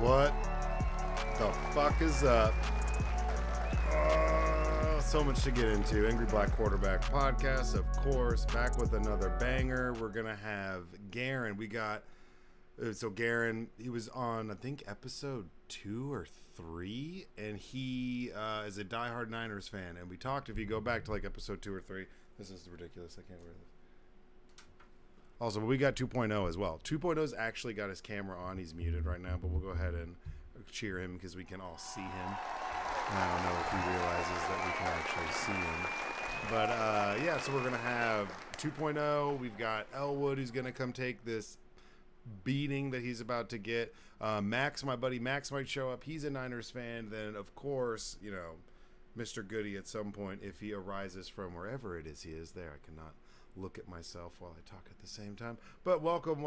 What the fuck is up? So much to get into. Angry Black Quarterback Podcast, of course, back with another banger. We're going to have Garen. We got, so Garen, he was on, I think, episode 2 or 3, and he is a diehard Niners fan. And we talked, if you go back to like episode 2 or 3, this is ridiculous. I can't wear this. Also, we got 2.0 as well. 2.0's actually got his camera on. He's muted right now, but we'll go ahead and cheer him because we can all see him. And I don't know if he realizes that we can actually see him. But, yeah, so we're going to have 2.0. We've got Elwood who's going to come take this beating that he's about to get. Max, my buddy Max, might show up. He's a Niners fan. Then, of course, you know, Mr. Goody at some point, if he arises from wherever it is he is there. I cannot look at myself while I talk at the same time. But welcome.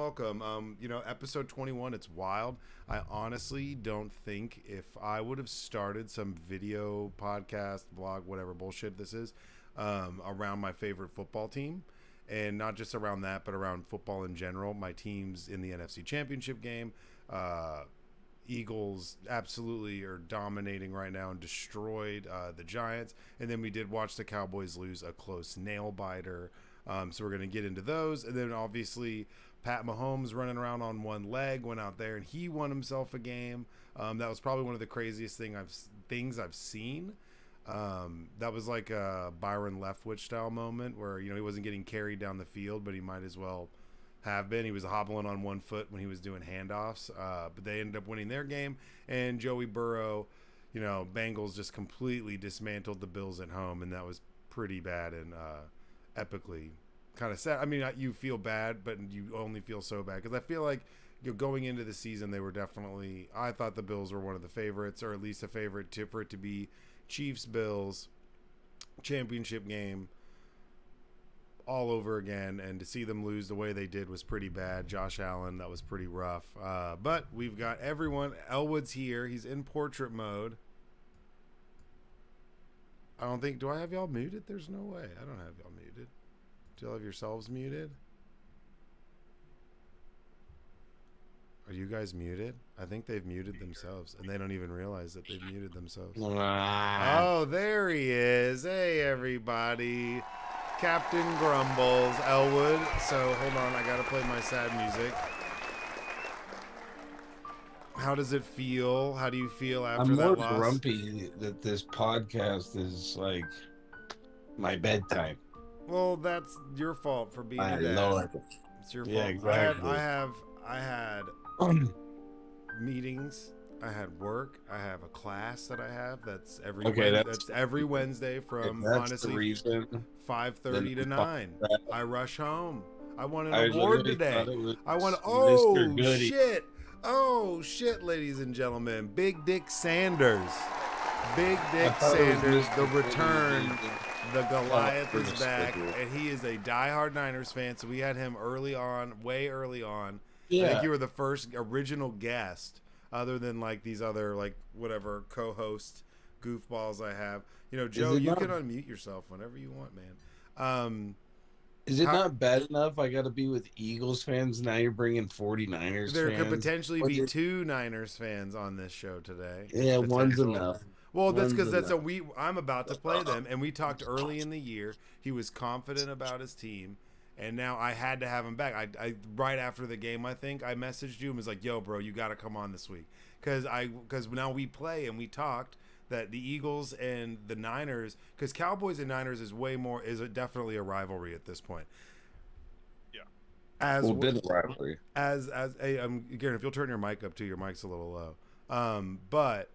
You know, episode 21, it's wild. I honestly don't think if I would have started some video, podcast, vlog, whatever bullshit this is, around my favorite football team, and not just around that, but around football in general, my teams in the NFC Championship game, Eagles absolutely are dominating right now and destroyed the Giants. And then we did watch the Cowboys lose a close nail biter. So we're going to get into those. And then obviously Pat Mahomes running around on one leg, went out there and he won himself a game. That was probably one of the craziest things I've seen. That was like a Byron Leftwich style moment where, you know, he wasn't getting carried down the field, but he might as well have been. He was hobbling on one foot when he was doing handoffs. But they ended up winning their game. And Joey Burrow, you know, Bengals just completely dismantled the Bills at home. And that was pretty bad and, epically kind of sad. I mean, you feel bad, but you only feel so bad because I feel like, you know, going into the season, they were definitely, I thought the Bills were one of the favorites, or at least a favorite for it to be Chiefs Bills championship game all over again, and to see them lose the way they did was pretty bad. Josh Allen, that was pretty rough. But we've got everyone. Elwood's here. He's in portrait mode. I don't think, do I have y'all muted? There's no way. I don't have y'all muted. Do y'all have yourselves muted? Are you guys muted? I think they've muted themselves, and they don't even realize that they've muted themselves. Oh, there he is. Hey, everybody. Captain Grumbles, Elwood. So, hold on. I got to play my sad music. How does it feel? How do you feel after that loss? I'm more grumpy that this podcast is like my bedtime. Well, that's your fault for being a dad. Lord. It's your Yeah, fault. exactly. I had meetings. I had work. I have a class that I have. That's every Wednesday from honestly 5:30 to 9. I rush home. I won an award today. I won. Oh shit! Oh shit, ladies and gentlemen. Big Dick Sanders. Big Dick Sanders, the return. The Goliath is back, and he is a diehard Niners fan, so we had him early on, way early on. Yeah. I think you were the first original guest, other than like these other, like, whatever, co-host goofballs I have. You know, Joe, you can unmute yourself whenever you want, man. Is it not bad enough I got to be with Eagles fans? Now you're bringing 49ers there fans? Could potentially be 2 Niners fans on this show today. Yeah, one's enough. Well, that's because I'm about to play them, and we talked early in the year. He was confident about his team, and now I had to have him back. I right after the game, I think I messaged you and was like, "Yo, bro, you got to come on this week," because now we play and we talked that the Eagles and the Niners, because Cowboys and Niners is definitely a rivalry at this point. Yeah, been a rivalry. Hey, Garen, if you'll turn your mic up too, your mic's a little low. But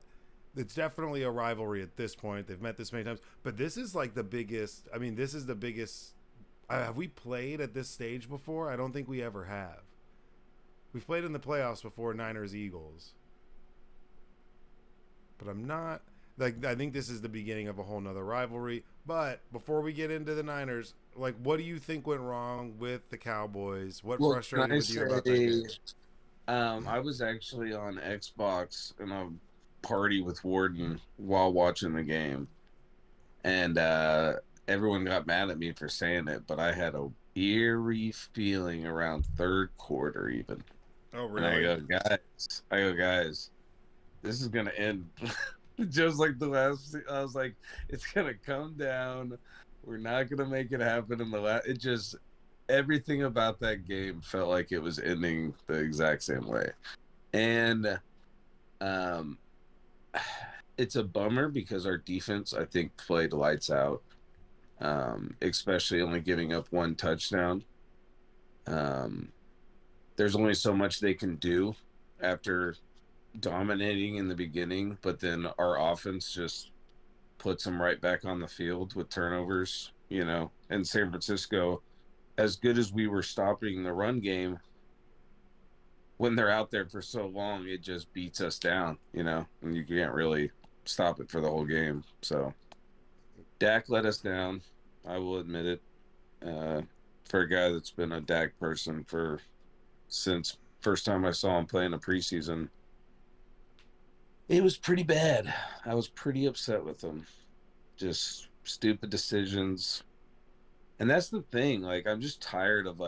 it's definitely a rivalry at this point. They've met this many times, but this is like the biggest. I mean, this is the biggest. Have we played at this stage before? I don't think we ever have. We've played in the playoffs before, Niners Eagles, but I'm not like. I think this is the beginning of a whole nother rivalry. But before we get into the Niners, like, what do you think went wrong with the Cowboys? What frustrated with you about that game? I was actually on Xbox and a party with Warden while watching the game, and everyone got mad at me for saying it, but I had a eerie feeling around third quarter even. Oh, really? And I go, guys, this is gonna end just like the last. I was like, it's gonna come down. We're not gonna make it happen in the last. It just everything about that game felt like it was ending the exact same way, and um, it's a bummer because our defense, I think, played lights out. Especially only giving up one touchdown. Um, there's only so much they can do after dominating in the beginning, but then our offense just puts them right back on the field with turnovers, And San Francisco, as good as we were stopping the run game, when they're out there for so long, it just beats us down, and you can't really stop it for the whole game. So Dak let us down. I will admit it. Uh, for a guy that's been a Dak person for since first time I saw him play in the preseason, it was pretty bad. I was pretty upset with him. Just stupid decisions. And that's the thing. Like, I'm just tired of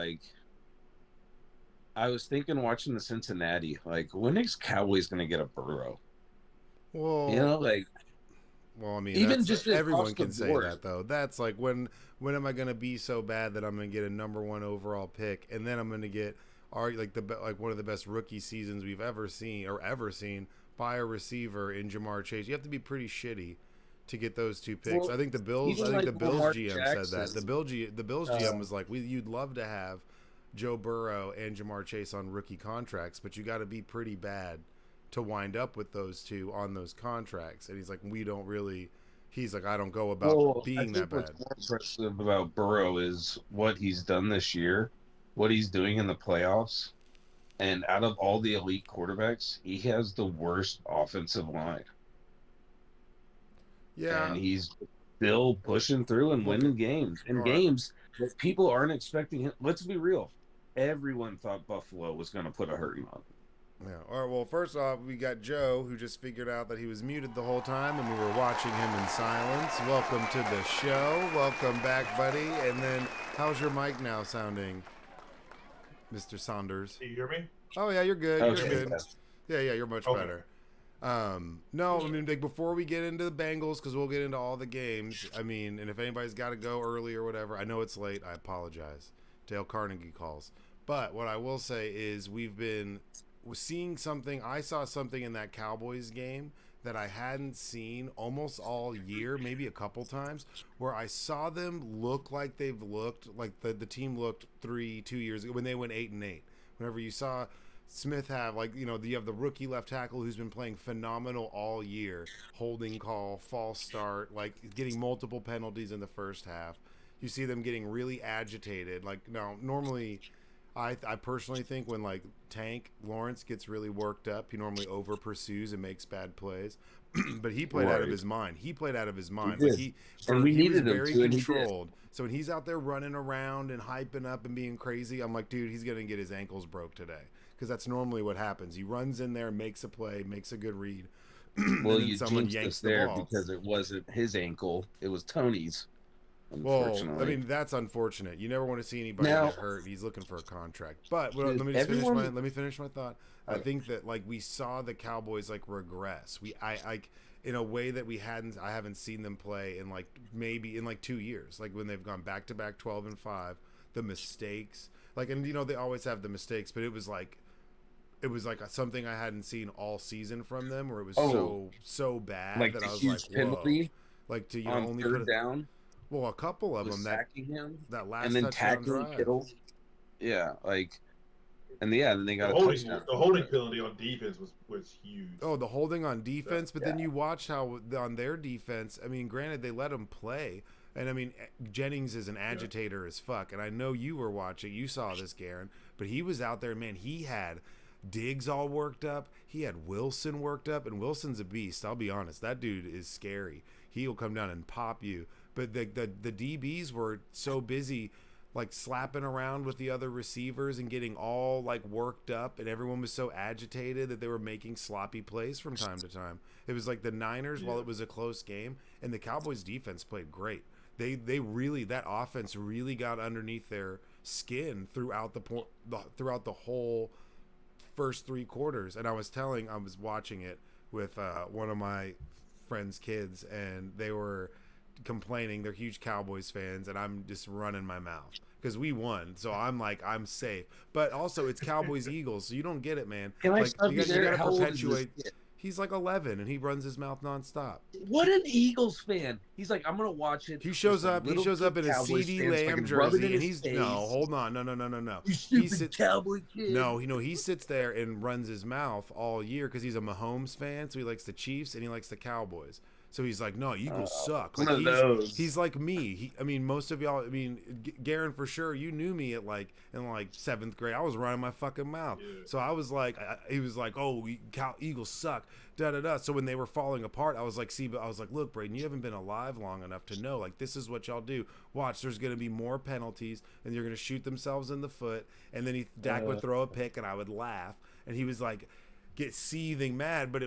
I was thinking watching the Cincinnati, like, when is Cowboys going to get a Burrow? Well, Like, Well, I mean, even that's just everyone across the can say board. that though. That's like when am I going to be so bad that I'm going to get a number one overall pick, and then I'm going to get like one of the best rookie seasons we've ever seen by a receiver in Jamar Chase. You have to be pretty shitty to get those two picks. Well, I think the Bills. I even think like the Bills Lamar GM said that. Jackson. The Bills GM Uh, was like, you'd love to have Joe Burrow and Jamar Chase on rookie contracts, but you got to be pretty bad to wind up with those two on those contracts. And he's like, we don't really. He's like, I don't go about I being that think what's bad. more impressive about Burrow is what he's done this year, what he's doing in the playoffs. And out of all the elite quarterbacks, he has the worst offensive line. Yeah. And he's still pushing through and Well, winning games. In all right. games that people aren't expecting him. Let's be real. Everyone thought Buffalo was going to put a hurting on him. Yeah. All right. Well, first off, we got Joe, who just figured out that he was muted the whole time, and we were watching him in silence. Welcome to the show. Welcome back, buddy. And then, how's your mic now sounding, Mr. Saunders? Do you hear me? Oh yeah, you're good. You're Okay. good. Yeah, you're much Okay. better. No, I mean, like, before we get into the Bengals, because we'll get into all the games. I mean, and if anybody's got to go early or whatever, I know it's late. I apologize. Dale Carnegie calls. But what I will say is we've been seeing something. I saw something in that Cowboys game that I hadn't seen almost all year, maybe a couple times, where I saw them look like they've looked like the team looked 2 years ago when they went 8-8. Whenever you saw Smith have, like, you have the rookie left tackle who's been playing phenomenal all year, holding call, false start, like getting multiple penalties in the first half. You see them getting really agitated. Like, no, normally I personally think when, like, Tank Lawrence gets really worked up, he normally over pursues and makes bad plays. But he played out of his mind. He played out of his mind. He Like, did. he And we was needed him very to, and he did. controlled. So when he's out there running around and hyping up and being crazy, I'm like, dude, he's gonna get his ankles broke today, because that's normally what happens. He runs in there, makes a play, makes a good read, Well, and then you someone jinxed yanks us the there ball. because it wasn't his ankle; it was Tony's. Well, Unfortunately, I mean, that's unfortunate. You never want to see anybody Now- get hurt. He's looking for a contract. But Dude, let me just everyone- let me finish my thought. I Okay. think that, like, we saw the Cowboys, like, regress. I in a way that I haven't seen them play in, like, maybe in, like, 2 years. Like, when they've gone back to back 12-5, the mistakes, like, and they always have the mistakes, but it was like something I hadn't seen all season from them, where it was so bad like that the I was huge like, penalty whoa. Like, to on only third put down, well, a couple of was them sacking him, that last and then touchdown tackling drive. Kittle. Yeah, and then they The got a holding, touchdown. the holding penalty on defense was huge. Oh, the holding on defense, but then Yeah. you watch how on their defense. I mean, granted, they let them play, and I mean, Jennings is an agitator as fuck. And I know you were watching, you saw this, Garen, but he was out there, man. He had Diggs all worked up. He had Wilson worked up, and Wilson's a beast. I'll be honest, that dude is scary. He'll come down and pop you. But the DBs were so busy, like, slapping around with the other receivers and getting all, like, worked up, and everyone was so agitated that they were making sloppy plays from time to time. It was like the Niners, while it was a close game, and the Cowboys defense played great. They really, that offense really got underneath their skin throughout the whole first 3 quarters. And I was watching it with one of my friend's kids, and they were complaining. They're huge Cowboys fans, and I'm just running my mouth because we won. So I'm like, I'm safe. But also, it's Cowboys Eagles, so you don't get it, man. Can I Like stop you there? gotta How old is this perpetuate. kid? He's like 11, and he runs his mouth nonstop. What an Eagles fan! He's like, I'm gonna watch it. He shows Just a up. He little shows up in a Cowboys CD fan so I Lamb can rub it jersey, in and his he's face. hold on, no. You stupid Cowboy kid. No, he sits there and runs his mouth all year because he's a Mahomes fan, so he likes the Chiefs and he likes the Cowboys. So he's like, no, Eagles suck. Like, one of those. he's like me. I mean, most of y'all. I mean, Garen for sure. You knew me at like in like 7th grade. I was running my fucking mouth. Yeah. So I was like, he was like, oh, Eagles suck. Da da da. So when they were falling apart, I was like, see, but I was like, look, Braden, you haven't been alive long enough to know. Like, this is what y'all do. Watch, there's gonna be more penalties, and you're gonna shoot themselves in the foot. And then Dak would throw a pick, and I would laugh. And he was like, get seething mad, but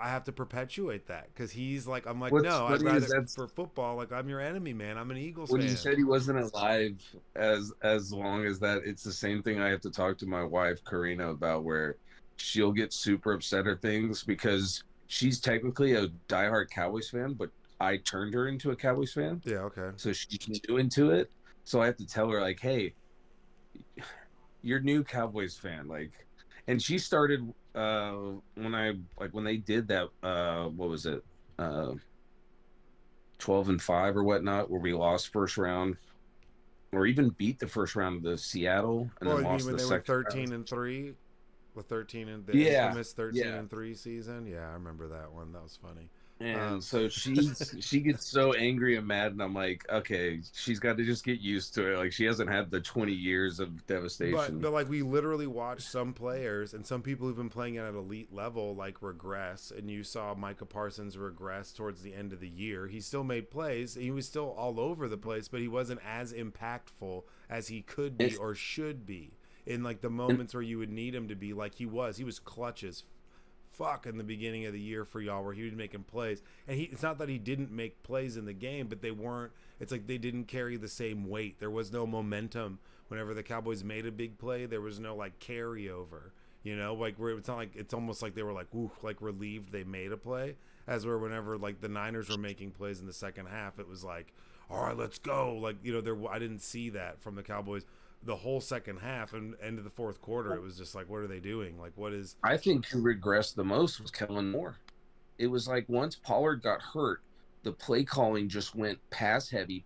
I have to perpetuate that because he's like, I'm like, no, I'd rather for football. Like, I'm your enemy, man. I'm an Eagles fan. When you said he wasn't alive as long as that, it's the same thing I have to talk to my wife Karina about, where she'll get super upset at things because she's technically a diehard Cowboys fan, but I turned her into a Cowboys fan. Yeah, okay. So she's new into it. So I have to tell her, like, hey, you're new Cowboys fan, like. And she started when they did that, what was it, 12-5 or whatnot, where we lost first round, or even beat the first round of the Seattle, and then lost when the they second went 13-3, with 13 and the Yeah, infamous 13-3 yeah. season. Yeah, I remember that one. That was funny. And so she gets so angry and mad, and I'm like, okay, she's got to just get used to it. Like, she hasn't had the 20 years of devastation. But like, we literally watched some players and some people who've been playing at an elite level like regress, and you saw Micah Parsons regress towards the end of the year. He still made plays. He was still all over the place, but he wasn't as impactful as he could be or should be in like the moments where you would need him to be. Like he was clutch as fuck in the beginning of the year for y'all, where he was making plays, and it's not that he didn't make plays in the game, but it's like they didn't carry the same weight. There was no momentum whenever the Cowboys made a big play. There was no like carryover, like where it's not like, it's almost like they were like, ooh, like relieved they made a play, as where whenever like the Niners were making plays in the second half, it was like, all right, let's go. Like, I didn't see that from the Cowboys the whole second half and end of the fourth quarter. It was just like, what are they doing? Like, what is... I think who regressed the most was Kellen Moore. It was like once Pollard got hurt, the play calling just went pass heavy.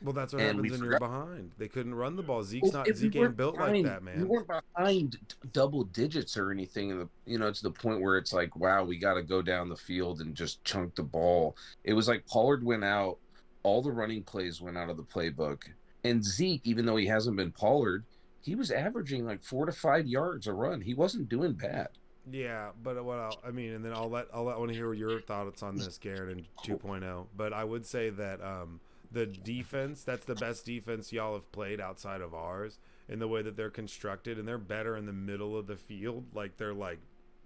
Well, that's what happens when you're behind. They couldn't run the ball. Zeke ain't built like that, man. We weren't behind double digits or anything, to the point where it's like, wow, we got to go down the field and just chunk the ball. It was like Pollard went out, all the running plays went out of the playbook. And Zeke, even though he hasn't been Pollard, he was averaging like 4 to 5 yards a run. He wasn't doing bad. Yeah, but and then I'll want to hear your thoughts on this, Garrett, in 2.0. But I would say that the defense, that's the best defense y'all have played outside of ours in the way that they're constructed, and they're better in the middle of the field. Like, they're like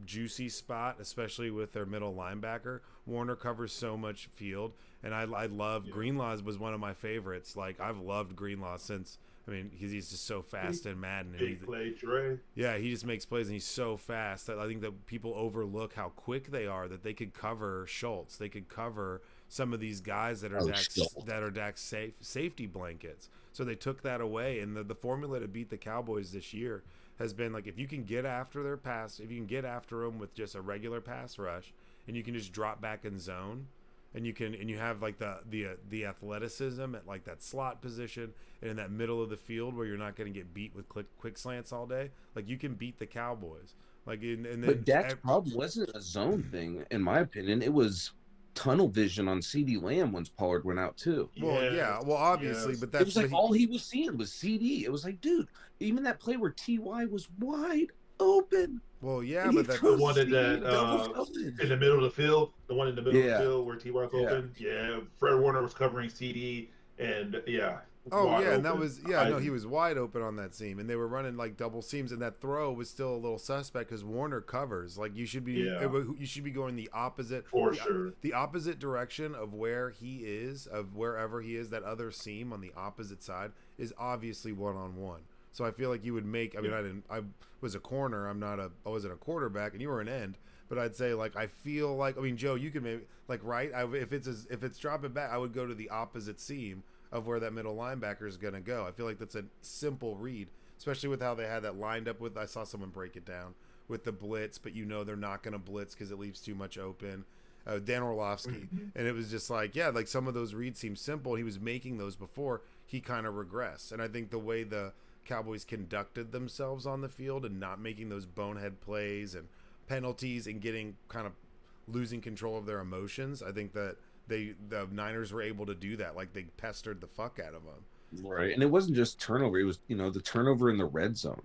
juicy spot, especially with their middle linebacker. Warner covers so much field, and I love Greenlaw was one of my favorites. Like, I've loved Greenlaw since, because he's just so fast and Madden. Big play, Dre. Yeah, he just makes plays, and he's so fast that I think that people overlook how quick they are, that they could cover Schultz. They could cover some of these guys that are Dak's safety blankets. So they took that away, and the formula to beat the Cowboys this year has been like, if you can get after their pass, if you can get after them with just a regular pass rush, and you can just drop back in zone, and you have like the athleticism at like that slot position and in that middle of the field where you're not going to get beat with quick slants all day, like, you can beat the Cowboys. Like, but Dak's problem wasn't a zone thing, in my opinion. It was tunnel vision on CD Lamb once Pollard went out too. Well, yeah, well, obviously, but that's, it was like all he was seeing was CD. It was like, dude, even that play where TY was wide open. Well, yeah, but that's the one that in the middle of the field, the one in the middle of the field where TY was open. Yeah, Fred Warner was covering CD, and yeah. Oh yeah, and that was he was wide open on that seam, and they were running like double seams, and that throw was still a little suspect because Warner covers. Like, you should be going the opposite, the opposite direction of where he is, of wherever he is. That other seam on the opposite side is obviously 1-on-1. So I feel like you would make. I was a corner. I wasn't a quarterback, and you were an end. But I'd say like I feel like, I mean, Joe, you can maybe like right. If it's dropping back, I would go to the opposite seam of where that middle linebacker is going to go. I feel like that's a simple read, especially with how they had that lined up with. I saw someone break it down with the blitz, but they're not going to blitz because it leaves too much open. Dan Orlovsky, and it was just like, yeah, like some of those reads seem simple. He was making those before. He kind of regressed, and I think the way the Cowboys conducted themselves on the field and not making those bonehead plays and penalties and getting kind of losing control of their emotions, I think that the Niners were able to do that. Like they pestered the fuck out of them. Right, and it wasn't just turnover. It was the turnover in the red zone.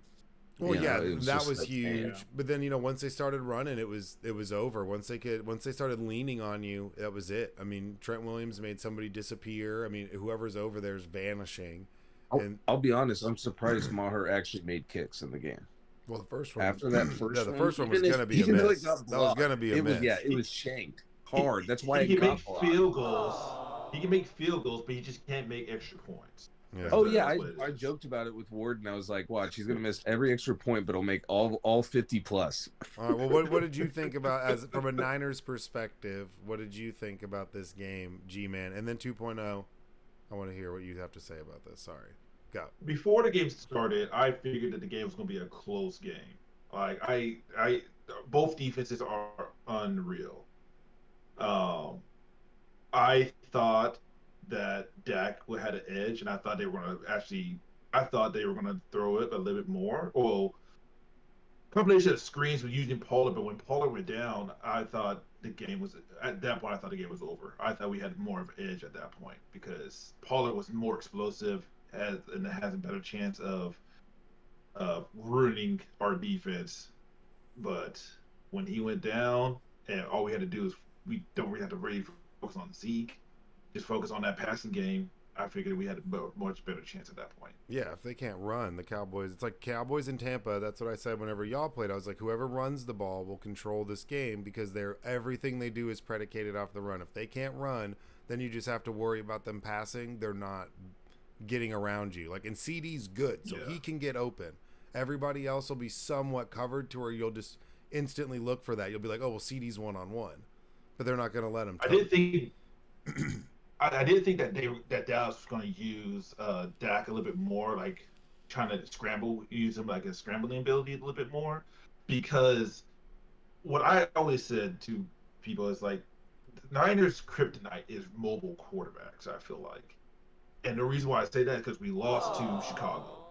Well, that was like, huge. Yeah. But then once they started running, it was over. Once they started leaning on you, that was it. I mean, Trent Williams made somebody disappear. I mean, whoever's over there is vanishing. I'll be honest. I'm surprised Maher actually made kicks in the game. Well, the first one after that first, the first one was going to be a miss. That was going to be a miss. It was shanked hard. That's why he can make field goals. He can make field goals, but he just can't make extra points. Yeah. Oh yeah, I joked about it with Ward, and I was like, "Watch, he's gonna miss every extra point, but he'll make all 50 plus." All right. Well, what did you think about, as from a Niners perspective? What did you think about this game, G-Man? And then 2.0, I want to hear what you have to say about this. Sorry, go. Before the game started, I figured that the game was gonna be a close game. Like I both defenses are unreal. I thought that Dak had an edge, and I thought they were going to throw it a little bit more. Well, combination of screens with using Pollard, but when Pollard went down, I thought the game was over. I thought we had more of an edge at that point because Pollard was more explosive and has a better chance of ruining our defense. But when he went down, and all we had to do is we don't really have to really focus on Zeke. Just focus on that passing game. I figured we had a much better chance at that point. Yeah, if they can't run, the Cowboys, it's like Cowboys in Tampa. That's what I said whenever y'all played. I was like, whoever runs the ball will control this game because everything they do is predicated off the run. If they can't run, then you just have to worry about them passing. They're not getting around you. Like, and CD's good, so he can get open. Everybody else will be somewhat covered to where you'll just instantly look for that. You'll be like, oh, well, CD's one-on-one. But they're not going to let him. I did think that Dallas was going to use Dak a little bit more, like trying to use him like a scrambling ability a little bit more, because what I always said to people is like, Niners' kryptonite is mobile quarterbacks. I feel like, and the reason why I say that is because we lost to Chicago,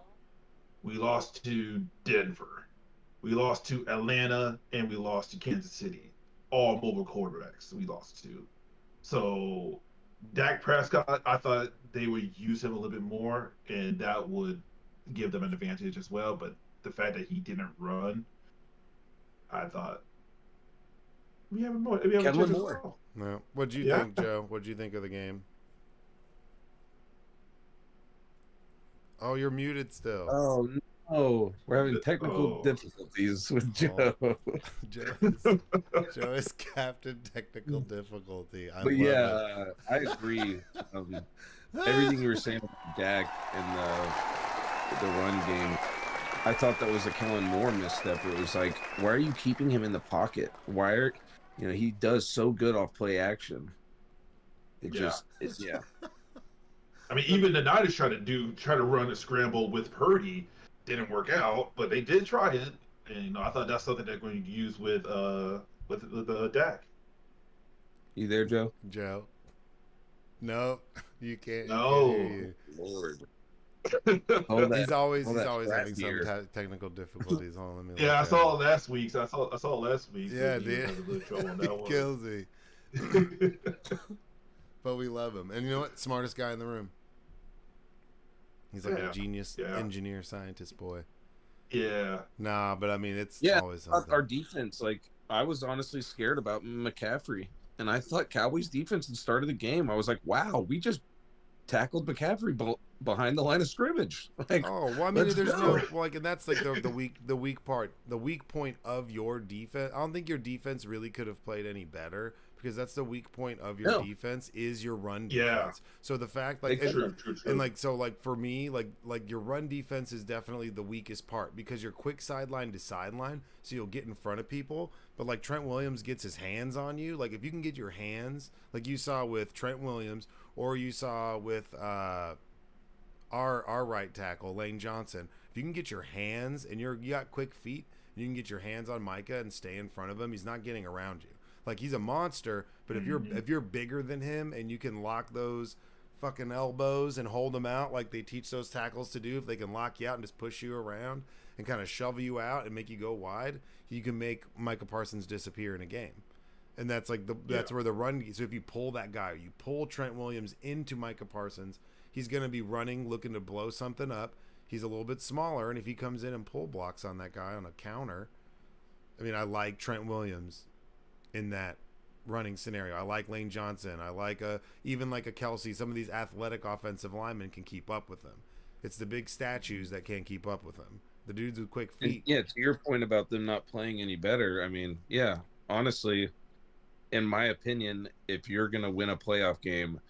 we lost to Denver, we lost to Atlanta, and we lost to Kansas City. All mobile quarterbacks we lost to. So Dak Prescott, I thought they would use him a little bit more, and that would give them an advantage as well. But the fact that he didn't run, I thought we have more. We have a chance more. No. What do you think, Joe? What do you think of the game? Oh, you're muted still. Oh no, we're having technical difficulties with Joe. Joe is Captain Technical Difficulty. I agree. Everything you were saying about Dak and the run game, I thought that was a Kellen Moore misstep. It was like, why are you keeping him in the pocket? He does so good off play action. I mean, even the Niners try to run a scramble with Purdy. Didn't work out, but they did try it, and I thought that's something they're going to use with Dak. You there, Joe? Joe? No, you can't. No, Lord. He's always having some technical difficulties. I saw it last week. I saw it last week. Yeah, dude. It kills me. But we love him, and you know what? Smartest guy in the room. He's like a genius engineer, scientist boy. Yeah. Nah, but I mean, it's always something. Our defense, like, I was honestly scared about McCaffrey. And I thought Cowboys defense at the start of the game, I was like, wow, we just tackled McCaffrey behind the line of scrimmage. Like, oh, well, I mean, there's no, like, and that's like the weak part, the weak point of your defense. I don't think your defense really could have played any better because that's the weak point of your defense is your run Yeah. defense. So the fact like True. and like so like for me like your run defense is definitely the weakest part because you're quick sideline to sideline, so you'll get in front of people. But like Trent Williams gets his hands on you. Like if you can get your hands, like you saw with Trent Williams, or you saw with our right tackle Lane Johnson, if you can get your hands and you got quick feet, and you can get your hands on Micah and stay in front of him, he's not getting around you. Like he's a monster, but if you're bigger than him and you can lock those fucking elbows and hold them out like they teach those tackles to do, if they can lock you out and just push you around and kind of shovel you out and make you go wide, you can make Micah Parsons disappear in a game. And that's like that's where the run. So if you pull that guy, you pull Trent Williams into Micah Parsons, he's going to be running, looking to blow something up. He's a little bit smaller, and if he comes in and pull blocks on that guy on a counter, I mean, I like Trent Williams in that running scenario. I like Lane Johnson. I like even like a Kelsey. Some of these athletic offensive linemen can keep up with them. It's the big statues that can't keep up with them. The dudes with quick feet. And to your point about them not playing any better, I mean, honestly, in my opinion, if you're going to win a playoff game,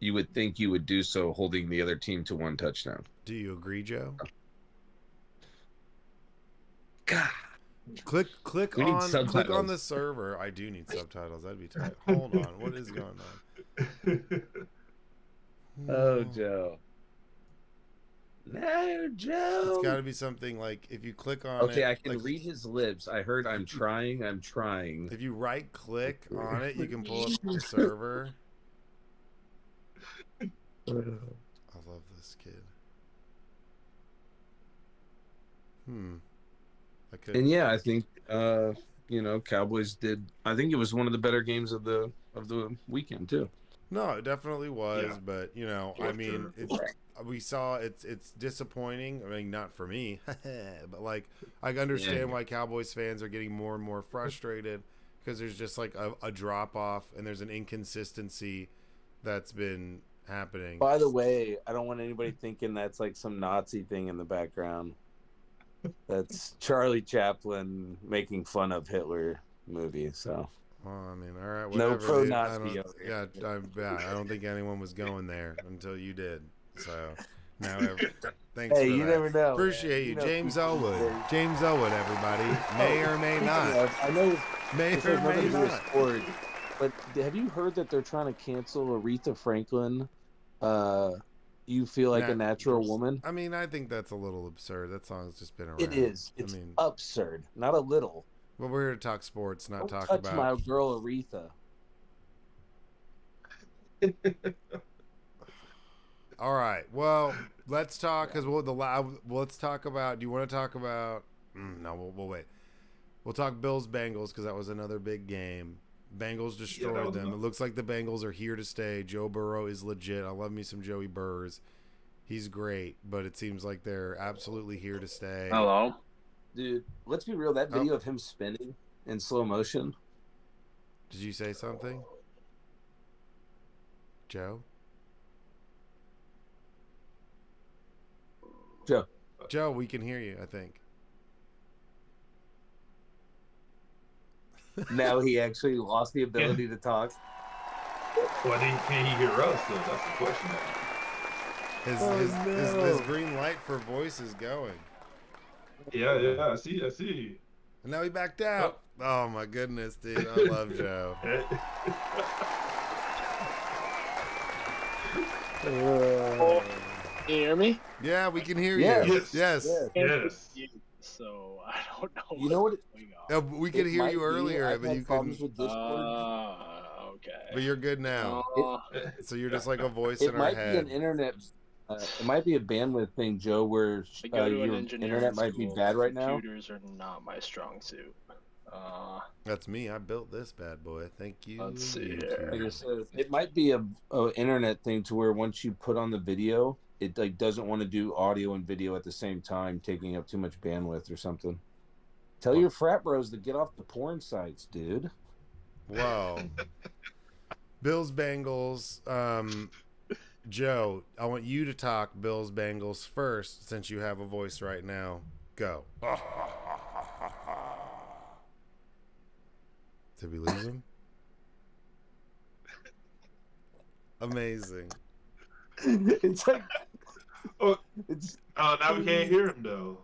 you would think you would do so holding the other team to one touchdown. Do you agree, Joe? God. Click on the server. I do need subtitles. That'd be tight. Hold on. What is going on? Oh, Joe. No, Joe. It's got to be something like if you click on okay, it. I can like, read his lips. I heard I'm trying. If you right click on it, you can pull up the server. I love this kid. And I think Cowboys did. I think it was one of the better games of the weekend too. No, it definitely was, but I mean, we saw it's disappointing. I mean, not for me, but like I understand why Cowboys fans are getting more and more frustrated because there's just like a drop off and there's an inconsistency that's been happening. By the way, I don't want anybody thinking that's like some Nazi thing in the background. That's Charlie Chaplin making fun of Hitler movie. So, well, I mean, all right, no whatever. pro-Nazi. I don't think anyone was going there until you did. So now, thanks. Hey, for you that. never know. Appreciate you, James Elwood. James Elwood, everybody. May or may not. I know. May or may not. Sport, but have you heard that they're trying to cancel Aretha Franklin? You feel like a natural woman? I mean, I think that's a little absurd. That song's just been around. It is. It's absurd. Not a little. Well, we're here to talk sports, not Don't talk touch about my girl Aretha. All right. Well, let's talk because let's talk about. Do you want to talk about? No, we'll wait. We'll talk Bills Bengals because that was another big game. Bengals destroyed them. It looks like the Bengals are here to stay. Joe Burrow is legit. I love me some Joey Burrs. He's great, but it seems like they're absolutely here to stay. Hello? Dude, let's be real. That video of him spinning in slow motion. Did you say something? Joe? Joe, we can hear you, I think. Now he actually lost the ability to talk. Why can't he hear us, though? That's the question. His green light for voice is going. Yeah, I see. And now he backed out. Oh my goodness, dude. I love Joe. Can you hear me? Yeah, we can hear you. Yes. So I don't know. You know what? We could hear you earlier, but you couldn't. Okay. But you're good now. So you're just like a voice in our might head. be an internet. It might be a bandwidth thing, Joe, where your internet might be bad right now. Computers are not my strong suit. That's me. I built this bad boy. Thank you. Let's see here. Like I said, it might be a internet thing to where once you put on the video, it like doesn't want to do audio and video at the same time, taking up too much bandwidth or something. Tell your frat bros to get off the porn sites, dude. Whoa. Bills Bengals. Joe, I want you to talk Bills Bengals first, since you have a voice right now. Go. Did we lose him? Amazing. It's like Oh, it's now we can't hear him though.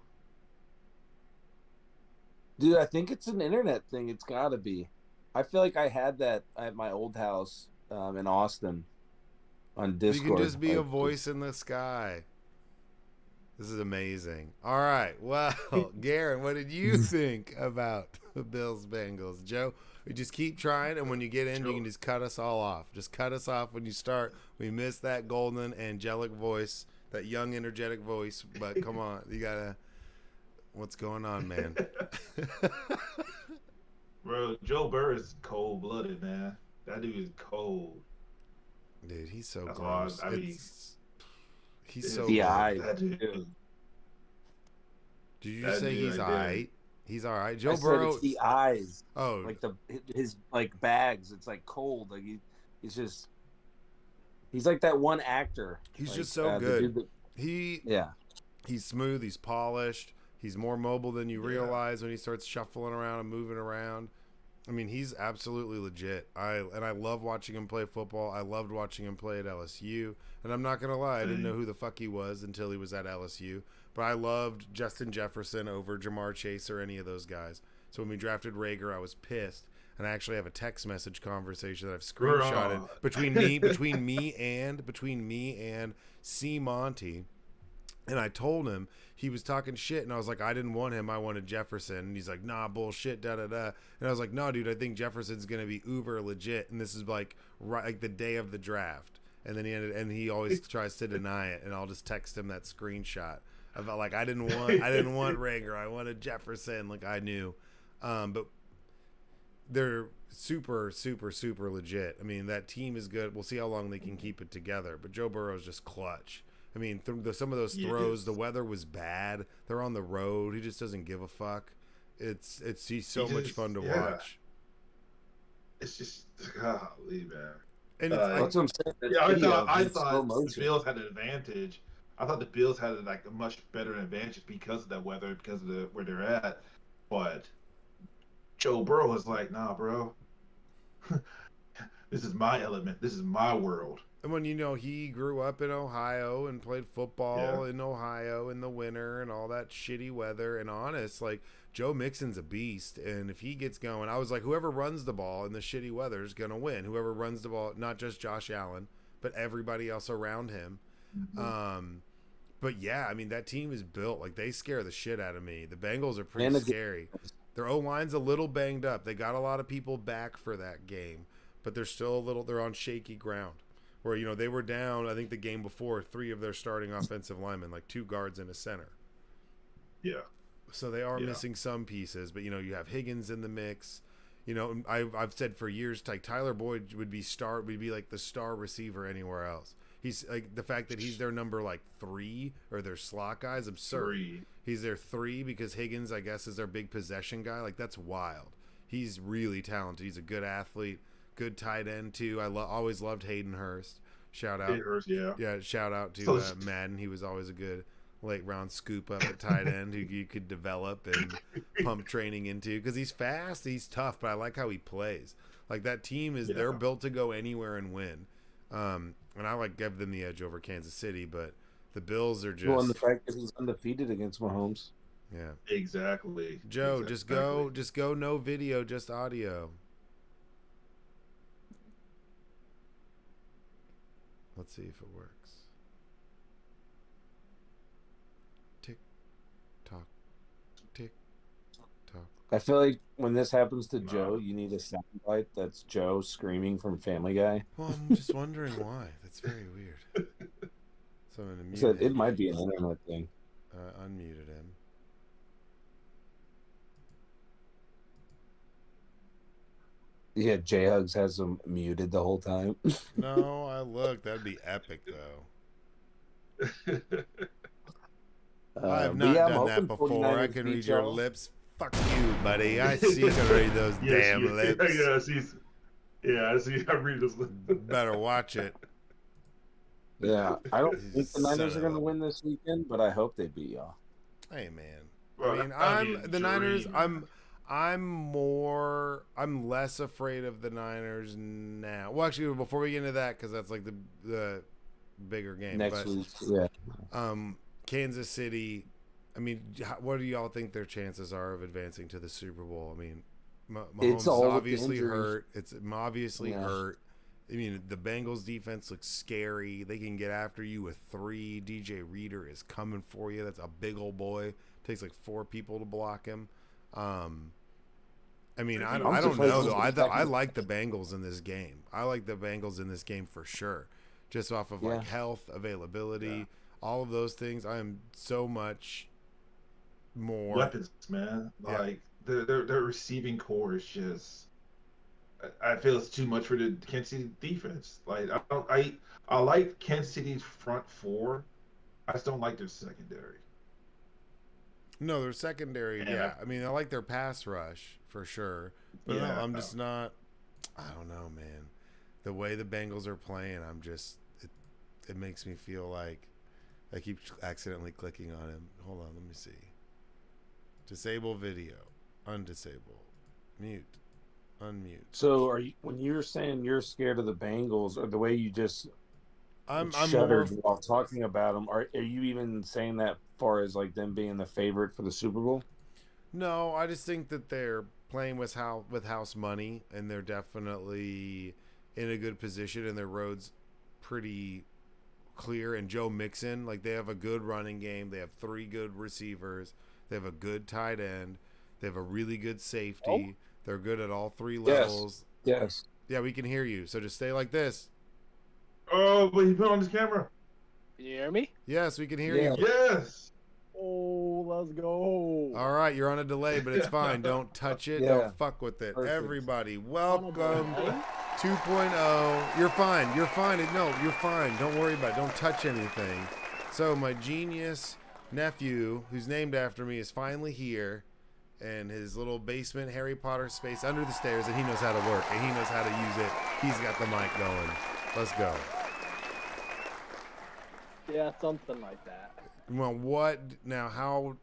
dude, I think it's an internet thing. It's gotta be. I feel like I had that at my old house in Austin on You Discord. can just be a Like, voice in the sky. This is amazing. All right. Well, Garen, what did you think about the Bills Bengals? Joe, we just keep trying, and when you get in, you can just cut us all off. Just cut us off when you start. We miss that golden, angelic voice, that young, energetic voice. But come on, you gotta. What's going on, man? Bro, Joe Burrow is cold blooded, man. That dude is cold. Dude, he's so That's why gross. I mean, He's so the good. eye. that dude. Dude. Did you that just say dude he's right all there. right? He's all right. I Joe said Burrow. it's the eyes, Oh, like his like bags. It's like cold. Like he's just he's like that one actor. he's like, just so the good. dude that- He's smooth. He's polished. He's more mobile than you Yeah. realize when he starts shuffling around and moving around. I mean, he's absolutely legit. I love watching him play football. I loved watching him play at LSU. And I'm not gonna lie, I didn't know who the fuck he was until he was at LSU. But I loved Justin Jefferson over Jamar Chase or any of those guys. So when we drafted Rager, I was pissed. And I actually have a text message conversation that I've screenshotted between me and C Monty. And I told him he was talking shit, and I was like, I didn't want him, I wanted Jefferson. And he's like, nah, bullshit, da da da. And I was like, no, dude, I think Jefferson's gonna be uber legit, and this is like the day of the draft. And then he always tries to deny it, and I'll just text him that screenshot about like I didn't want Rager, I wanted Jefferson, like I knew, but they're super legit. I mean, that team is good. We'll see how long they can keep it together. But Joe Burrow's just clutch. I mean, some of those throws, the weather was bad. They're on the road. He just doesn't give a fuck. He's so much fun to watch. It's just golly, man. And that's what I'm saying. That Yeah, video, I it's slow thought the motion. Bills had an advantage. I thought the Bills had like a much better advantage because of that weather, because of where they're at. But Joe Burrow was like, nah, bro. This is my element. This is my world. And when he grew up in Ohio and played football in Ohio in the winter and all that shitty weather, and honest, like Joe Mixon's a beast, and if he gets going, I was like, whoever runs the ball in the shitty weather is gonna win. Whoever runs the ball, not just Josh Allen, but everybody else around him. Mm-hmm. But yeah, I mean that team is built like they scare the shit out of me. The Bengals are pretty scary. Their O-line's a little banged up. They got a lot of people back for that game, but they're still they're on shaky ground. Where, they were down, I think the game before, 3 of their starting offensive linemen, like 2 guards and a center. Yeah. So they are missing some pieces, but, you have Higgins in the mix. I've said for years, like Tyler Boyd would be like the star receiver anywhere else. He's like the fact that he's their number like 3 or their slot guy is absurd. 3. He's their 3 because Higgins, I guess, is their big possession guy. Like that's wild. He's really talented. He's a good athlete. Good tight end too. I always loved Hayden Hurst. Shout out, shout out to Madden. He was always a good late round scoop up at tight end who you could develop and pump training into because he's fast, he's tough, but I like how he plays. Like that team they're built to go anywhere and win. And I give them the edge over Kansas City, but the Bills are just on the fact that he's undefeated against Mahomes. Yeah, exactly. Joe, just go, no video, just audio. Let's see if it works. Tick tock, tick tock. I feel like when this happens to Joe, you need a soundbite that's Joe screaming from Family Guy. Well, I'm just wondering why. That's very weird. So I'm gonna mute him. It might be an internet thing. Unmuted him. Yeah, J-Hugs has him muted the whole time. No, I look. That'd be epic, though. I've not done that before. I can read your lips. Fuck you, buddy. I see you can read those damn lips. I see. I read those lips. Better watch it. Yeah, I don't think the Niners are going to win this weekend, but I hope they beat y'all. Hey, man. Well, I mean, the Niners. I'm less afraid of the Niners now. Well, actually, before we get into that, because that's like the bigger game. Next but, week, yeah. Kansas City. I mean, what do y'all think their chances are of advancing to the Super Bowl? I mean, Mahomes It's is all with the obviously injuries. hurt. It's obviously Yeah. hurt. I mean, the Bengals defense looks scary. They can get after you with 3. DJ Reader is coming for you. That's a big old boy. Takes like 4 people to block him. I mean, I don't know though. I like the Bengals in this game. I like the Bengals in this game for sure. Just off of like health, availability, all of those things. I am so much more weapons, man. Like their receiving core is just. I feel it's too much for the Kansas City defense. Like I like Kansas City's front 4. I just don't like their secondary. No, their secondary, I mean, I like their pass rush for sure, but no, I'm just not. I don't know, man. The way the Bengals are playing, it makes me feel like I keep accidentally clicking on him. Hold on, let me see. Disable video, undisable, mute, unmute. So, when you're saying you're scared of the Bengals, or the way you just I'm shuddered more, while talking about them, are you even saying that far as like them being the favorite for the Super Bowl? No, I just think that they're playing with house money, and they're definitely in a good position, and their road's pretty clear. And Joe Mixon, like, they have a good running game. They have 3 good receivers. They have a good tight end. They have a really good safety. They're good at all 3 levels. Yes. Yeah, we can hear you. So just stay like this. Oh, but he put on his camera. Can you hear me? Yes, we can hear you. Yes. Oh, let's go. All right, you're on a delay, but it's fine. Don't touch it. Yeah. Don't fuck with it. Perfect. Everybody, welcome. delay? 2.0. You're fine. You're fine. No, you're fine. Don't worry about it. Don't touch anything. So my genius nephew, who's named after me, is finally here, and his little basement Harry Potter space under the stairs, and he knows how to work, and he knows how to use it. He's got the mic going. Let's go. Yeah, something like that. Well, what now? How?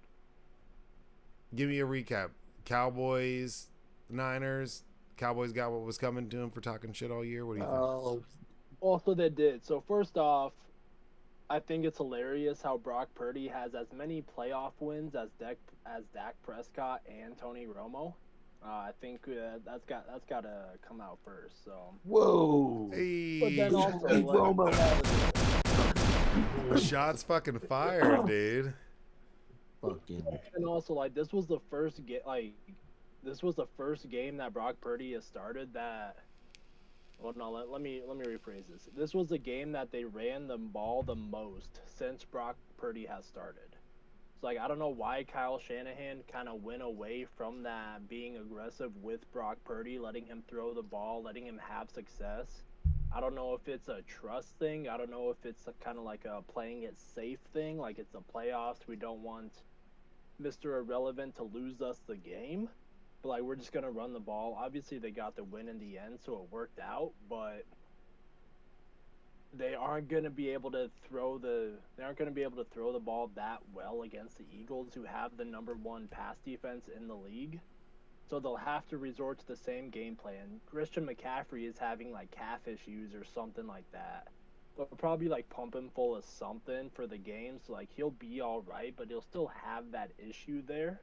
Give me a recap. Cowboys, Niners. Cowboys got what was coming to them for talking shit all year. What do you think? Also, they did. So first off, I think it's hilarious how Brock Purdy has as many playoff wins as Dak Prescott and Tony Romo. I think that's got to come out first. So. Whoa. Hey, But then also, Hey, like, Romo. shots fucking fired, dude. Fucking. and also like this was the first game that Brock Purdy has started that. Well, no, let me rephrase this. This was the game that they ran the ball the most since Brock Purdy has started. So, like, I don't know why Kyle Shanahan kind of went away from that being aggressive with Brock Purdy, letting him throw the ball, letting him have success. I don't know if it's a trust thing. I don't know if it's kind of like a playing it safe thing. Like, it's the playoffs. We don't want Mr. Irrelevant to lose us the game. But, like, we're just going to run the ball. Obviously, they got the win in the end, so it worked out. But they aren't going to be able to throw the ball that well against the Eagles, who have the #1 pass defense in the league. So they'll have to resort to the same game plan. Christian McCaffrey is having like calf issues or something like that. They'll probably like pump him full of something for the game, so like he'll be all right, but he'll still have that issue there.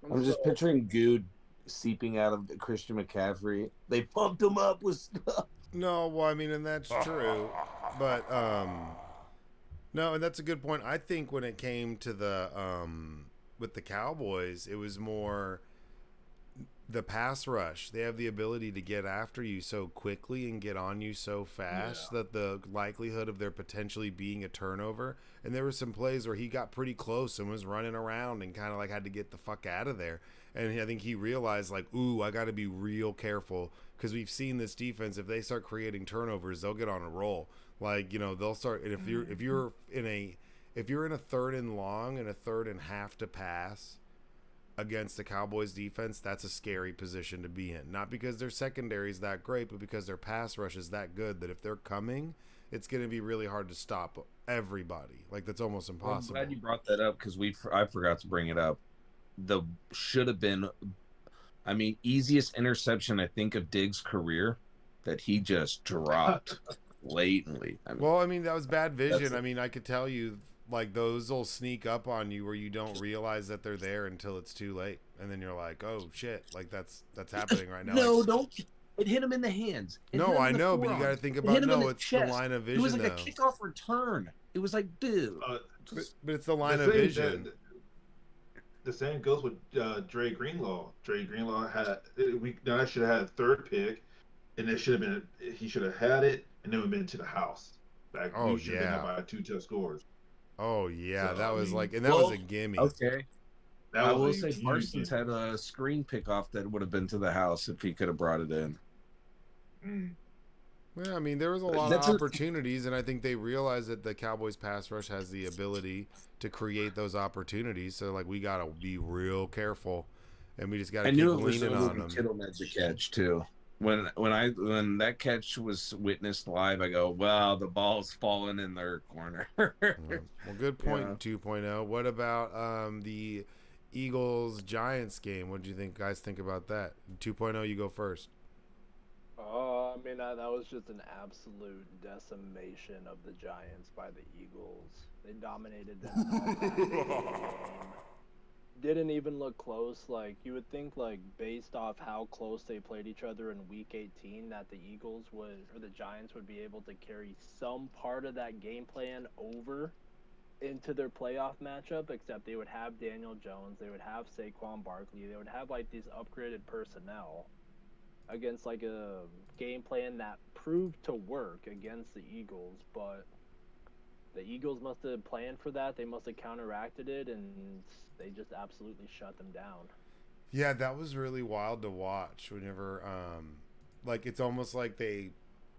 And I'm just picturing Good seeping out of Christian McCaffrey. They pumped him up with stuff. No, well, I mean, and that's true, but no, and that's a good point. I think when it came to the with the Cowboys, it was more the pass rush. They have the ability to get after you so quickly and get on you so fast that the likelihood of there potentially being a turnover. And there were some plays where he got pretty close and was running around and kind of like had to get the fuck out of there. And I think he realized like, ooh, I got to be real careful, because we've seen this defense. If they start creating turnovers, they'll get on a roll. Like, you know, they'll start. And if you're in a 3rd and long and a 3rd and half to pass against the Cowboys defense, that's a scary position to be in. Not because their secondary is that great, but because their pass rush is that good that if they're coming, it's going to be really hard to stop everybody. Like, that's almost impossible. I'm glad you brought that up, because I forgot to bring it up. the should have been, I mean, easiest interception I think of Diggs' career that he just dropped blatantly. I mean, Well, I mean, that was bad vision. That's- I mean, I could tell you, like, those will sneak up on you where you don't realize that they're there until it's too late, and then you're like, "Oh shit!" Like that's happening right now. no, Like, don't. It hit him in the hands. It hit no, him I in the know, but you got to forearms. think It hit about him in no, the it's the chest. line of It vision was like though. a kickoff return. It was like, dude. But it's the line the of same- vision. The same goes with Dre Greenlaw. Dre Greenlaw had that should have had third pick, and it should have been he should have had it, and then we've been to the house. Like Oh, we should have been yeah. up by 2 touch scores. Oh yeah, So, that I was mean, like, and that was a gimme. Okay. That I was will a say huge Parsons game. had a screen pickoff that would have been to the house if he could have brought it in. Mm. Yeah, I mean, there was a lot That's of a- opportunities, and I think they realized that the Cowboys pass rush has the ability to create those opportunities. So, like, we got to be real careful, and we just got to I keep knew it was leaning over on them. Kittle made the catch too. When that catch was witnessed live, I go, "Wow, the ball's falling in their corner." Well, good point, Yeah. 2.0. What about the Eagles-Giants game? What do you think, guys, think about that? 2.0, you go first. I mean, that was just an absolute decimation of the Giants by the Eagles. They dominated them all passing game. Didn't even look close. Like, you would think, like, based off how close they played each other in Week 18, that the Eagles would, or the Giants would be able to carry some part of that game plan over into their playoff matchup, except they would have Daniel Jones, they would have Saquon Barkley, they would have, like, these upgraded personnel against like a game plan that proved to work against the Eagles, but the Eagles must have planned for that. They must have counteracted it, and they just absolutely shut them down. Yeah, that was really wild to watch whenever, like, it's almost like they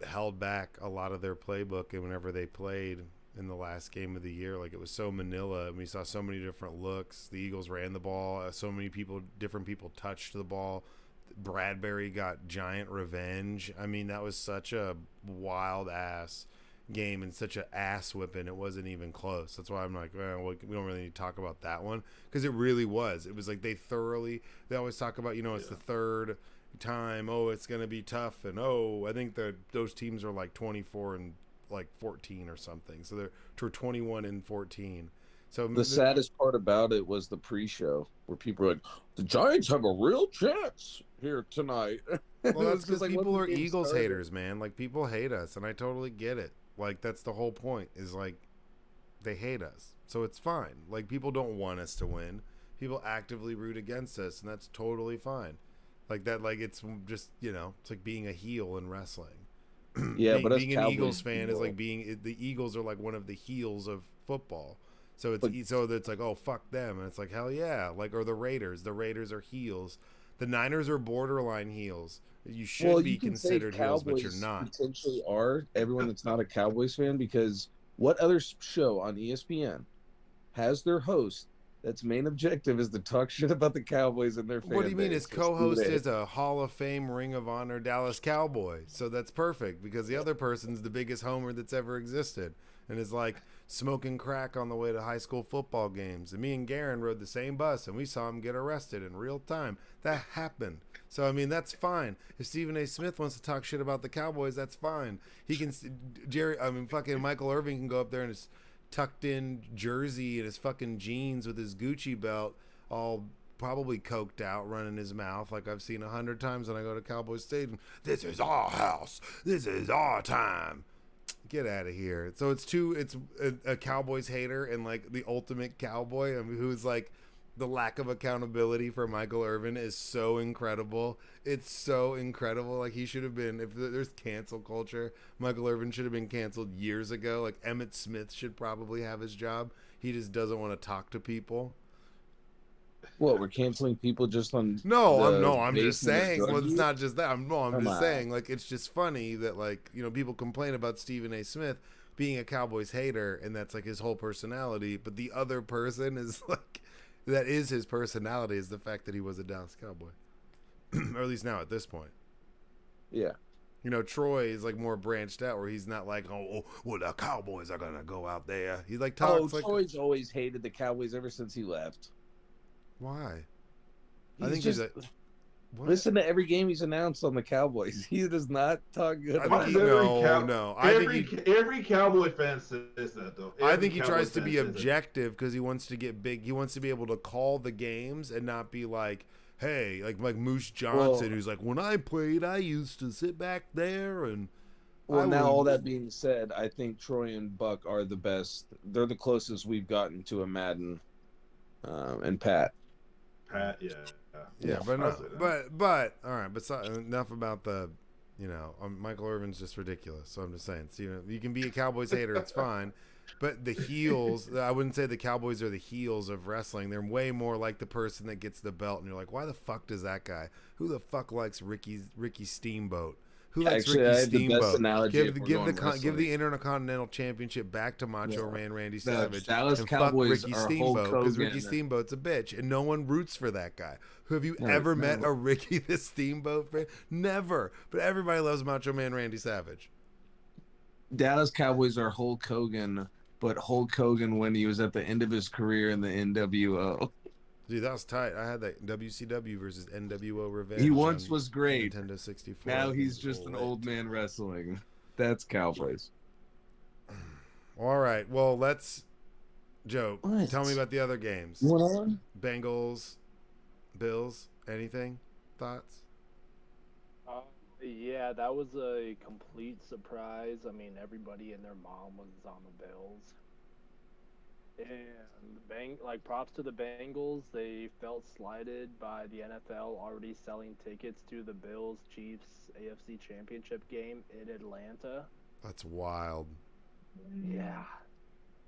held back a lot of their playbook, and whenever they played in the last game of the year, like, it was so Manila, and we saw so many different looks. The Eagles ran the ball, so many different people touched the ball. Bradbury got giant revenge. I mean, that was such a wild ass game and such an ass whipping. It wasn't even close. That's why I'm like, well, we don't really need to talk about that one, because it really was. It was like they always talk about, it's the third time. Oh, it's gonna be tough, and I think those teams are like 24 and like 14 or something. So they're 21 and 14. So The saddest part about it was the pre-show where people were like, "The Giants have a real chance here tonight." Well, that's because like, people once are the game Eagles started- haters, man. Like, people hate us, and I totally get it. Like, that's the whole point, is like, they hate us. So it's fine. Like, people don't want us to win. People actively root against us, and that's totally fine. Like that, like, it's just, it's like being a heel in wrestling. Yeah, but us being an Cowboys Eagles fan is people- like the Eagles are like one of the heels of football. So it's like, oh, fuck them, and it's like, hell yeah. Like, or the Raiders are heels. The Niners are borderline heels. You should be considered heels, but you're not. Potentially are everyone that's not a Cowboys fan, because what other show on ESPN has their host that's main objective is to talk shit about the Cowboys and their fan What do you mean? base? His co-host It's is a Hall of Fame, Ring of Honor Dallas Cowboy, so that's perfect, because the other person's the biggest homer that's ever existed, and is like smoking crack on the way to high school football games. And me and Garen rode the same bus, and we saw him get arrested in real time. That happened. So, I mean, that's fine. If Stephen A. Smith wants to talk shit about the Cowboys, that's fine. He can, fucking Michael Irvin can go up there in his tucked in jersey and his fucking jeans with his Gucci belt, all probably coked out, running his mouth like I've seen 100 times when I go to Cowboys Stadium. This is our house. This is our time. Get out of here. So it's a Cowboys hater and like the ultimate cowboy, who's like, the lack of accountability for Michael Irvin is so incredible. It's so incredible. Like, he should have been, if there's cancel culture, Michael Irvin should have been canceled years ago. Like, Emmitt Smith should probably have his job. He just doesn't want to talk to people. What, we're canceling people just on? I'm just basement of saying. drug Well, it's use? not just that. I'm Come just on. saying. Like, it's just funny that, like, people complain about Stephen A. Smith being a Cowboys hater, and that's like his whole personality. But the other person is like, that is his personality, is the fact that he was a Dallas Cowboy, or at least now at this point. Yeah. Troy is like more branched out, where he's not like, well, the Cowboys are gonna go out there. He like talks like, Troy's always hated the Cowboys ever since he left. Why? He's I think just he's a. What? listen to every game he's announced on the Cowboys. He does not talk good I about think he, it. no. I think every Cowboy fan says that though. I Every think he Cowboy tries to fan be says that. objective because he wants to get big. He wants to be able to call the games and not be like, hey, like Moose Johnson, Well- who's like, when I played, I used to sit back there and. Well, I now would- all that being said, I think Troy and Buck are the best. They're the closest we've gotten to a Madden, and Pat. Pat, yeah. Yeah, but I'll no, say that. but all right, but enough about the, Michael Irvin's just ridiculous. So I'm just saying, so, you can be a Cowboys hater, it's fine. But the heels, I wouldn't say the Cowboys are the heels of wrestling. They're way more like the person that gets the belt, and you're like, why the fuck does that guy? Who the fuck likes Ricky Steamboat? Who likes Actually, I Ricky have the best Steamboat? analogy if we're going Give wrestling. the Intercontinental Championship back to Macho Man Randy Savage Dallas and Cowboys fuck Ricky are Hulk Steamboat because Ricky Hogan. Steamboat's a bitch and no one roots for that guy. Who have you No, ever met never. a Ricky the Steamboat fan? Never. But everybody loves Macho Man Randy Savage. Dallas Cowboys are Hulk Hogan, but Hulk Hogan when he was at the end of his career in the NWO. Dude, that was tight. I had that WCW versus NWO Revenge. He once on was great. Nintendo 64. Now It he's was just an lit. old man wrestling. That's Cowboys. All right. Well, Joe, What? tell me about the other games. What on? Bengals, Bills, anything? Thoughts? Yeah, that was a complete surprise. I mean, everybody and their mom was on the Bills. And props to the Bengals. They felt slighted by the NFL already selling tickets to the Bills Chiefs AFC Championship game in Atlanta. That's wild. Yeah.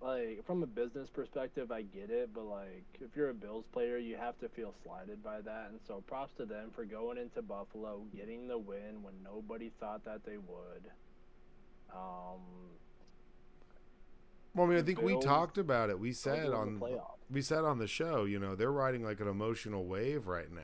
Like, from a business perspective, I get it, but, like, if you're a Bills player, you have to feel slighted by that. And so props to them for going into Buffalo, getting the win when nobody thought that they would. Well, I mean, I think we Bills talked about it. We still said doing the playoffs. on the show, they're riding like an emotional wave right now.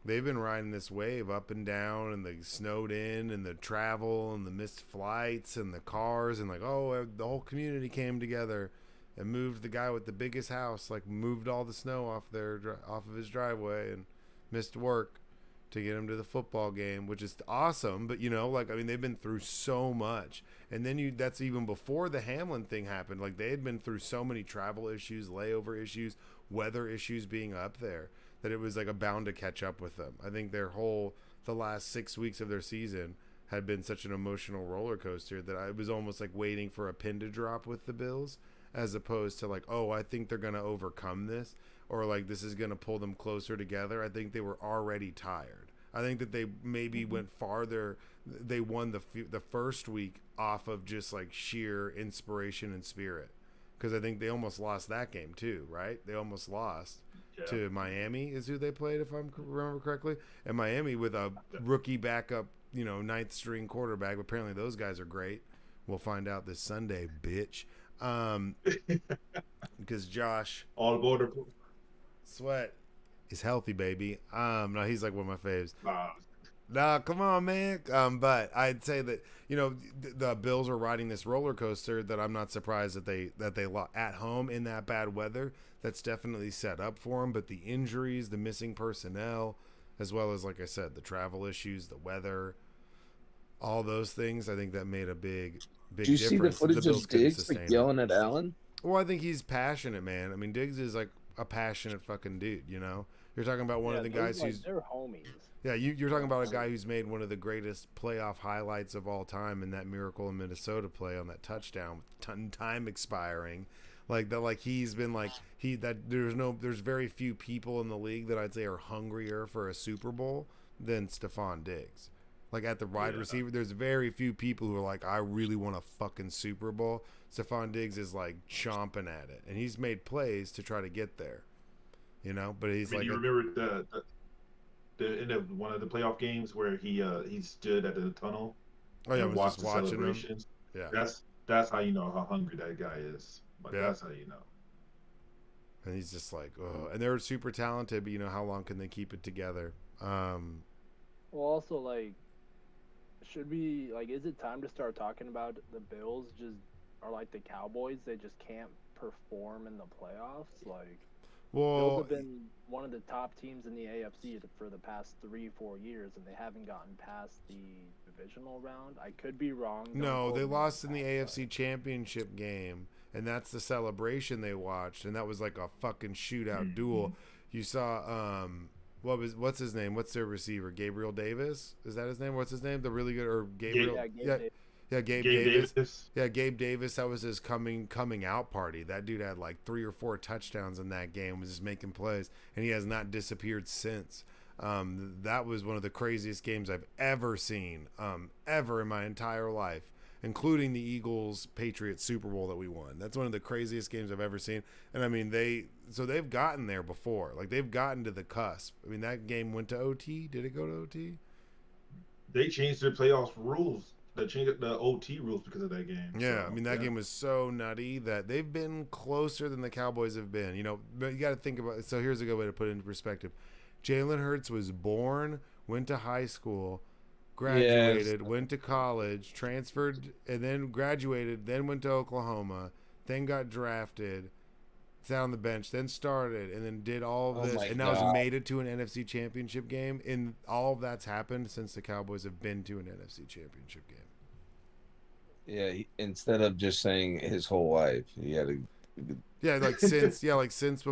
They've been riding this wave up and down, and they snowed in, and the travel, and the missed flights, and the cars, and the whole community came together and moved the guy with the biggest house, like moved all the snow off of his driveway, and missed work to get him to the football game, which is awesome. But they've been through so much, and then that's even before the Hamlin thing happened. Like, they had been through so many travel issues, layover issues, weather issues being up there, that it was like a bound to catch up with them. I think the last 6 weeks of their season had been such an emotional roller coaster that I was almost like waiting for a pin to drop with the Bills, as opposed to like, oh, I think they're going to overcome this, or like this is going to pull them closer together. I think they were already tired. I think that they maybe went farther. They won the first week off of just like sheer inspiration and spirit, because I think they almost lost that game too, right? They almost lost to Miami is who they played, if I remember correctly. And Miami with a rookie backup, ninth string quarterback. Apparently those guys are great. We'll find out this Sunday, bitch. Because Josh All aboard. Sweat is healthy, baby. No, he's like one of my faves. Nah, Nah, come on, man. But I'd say that the Bills are riding this roller coaster that I'm not surprised that they at home in that bad weather. That's definitely set up for them. But the injuries, the missing personnel, as well as, like I said, the travel issues, the weather, all those things, I think that made a big Did you difference. see the footage Bills of couldn't Diggs sustain like it. yelling at Allen? Well, I think he's passionate, man. I mean, Diggs is like a passionate fucking dude. You're talking about one of the guys who's they're homies. Yeah, you're talking about a guy who's made one of the greatest playoff highlights of all time in that Miracle in Minnesota play on that touchdown with time expiring. Like that, like he's been like there's very few people in the league that I'd say are hungrier for a Super Bowl than Stephon Diggs. Like at the wide receiver, there's very few people who are like, I really want a fucking Super Bowl. Stephon Diggs is like chomping at it, and he's made plays to try to get there. But he's like, you remember the end of one of the playoff games where he stood at the tunnel and watched the celebrations. Yeah, that's how you know how hungry that guy is. Like, that's how you know. And he's just like, oh, and they're super talented, but how long can they keep it together? Well, also, like, should we, like, is it time to start talking about the Bills are like the Cowboys? They just can't perform in the playoffs? Like, Bills Well, have been one of the top teams in the AFC for the past 3-4 years, and they haven't gotten past the divisional round. I could be wrong. Don't no, quote they me lost in on the that, AFC Championship game, and that's the celebration they watched, and that was like a fucking shootout duel. You saw what's his name? What's their receiver? Gabriel Davis? Is that his name? What's his name? The really good or Gabriel? Yeah, Gabe Davis. Yeah, Gabe Davis. Yeah, Gabe Davis. That was his coming out party. That dude had like 3 or 4 touchdowns in that game. Was just making plays, and he has not disappeared since. That was one of the craziest games I've ever seen, ever in my entire life, including the Eagles Patriots Super Bowl that we won. That's one of the craziest games I've ever seen. And I mean, they've gotten there before. Like they've gotten to the cusp. I mean, that game went to OT. Did it go to OT? They changed their playoffs rules. They changed the OT rules because of that game. Yeah, So, I mean that game was so nutty that they've been closer than the Cowboys have been. You know, but you got to think about it. So here's a good way to put it into perspective. Jalen Hurts was born, went to high school, graduated, went to college, transferred, and then graduated, then went to Oklahoma, then got drafted, sat on the bench, then started, and then did all of this, and now has made it to an NFC Championship game. And all of that's happened since the Cowboys have been to an NFC Championship game. Yeah, instead of just saying his whole life, he had to. Since before, since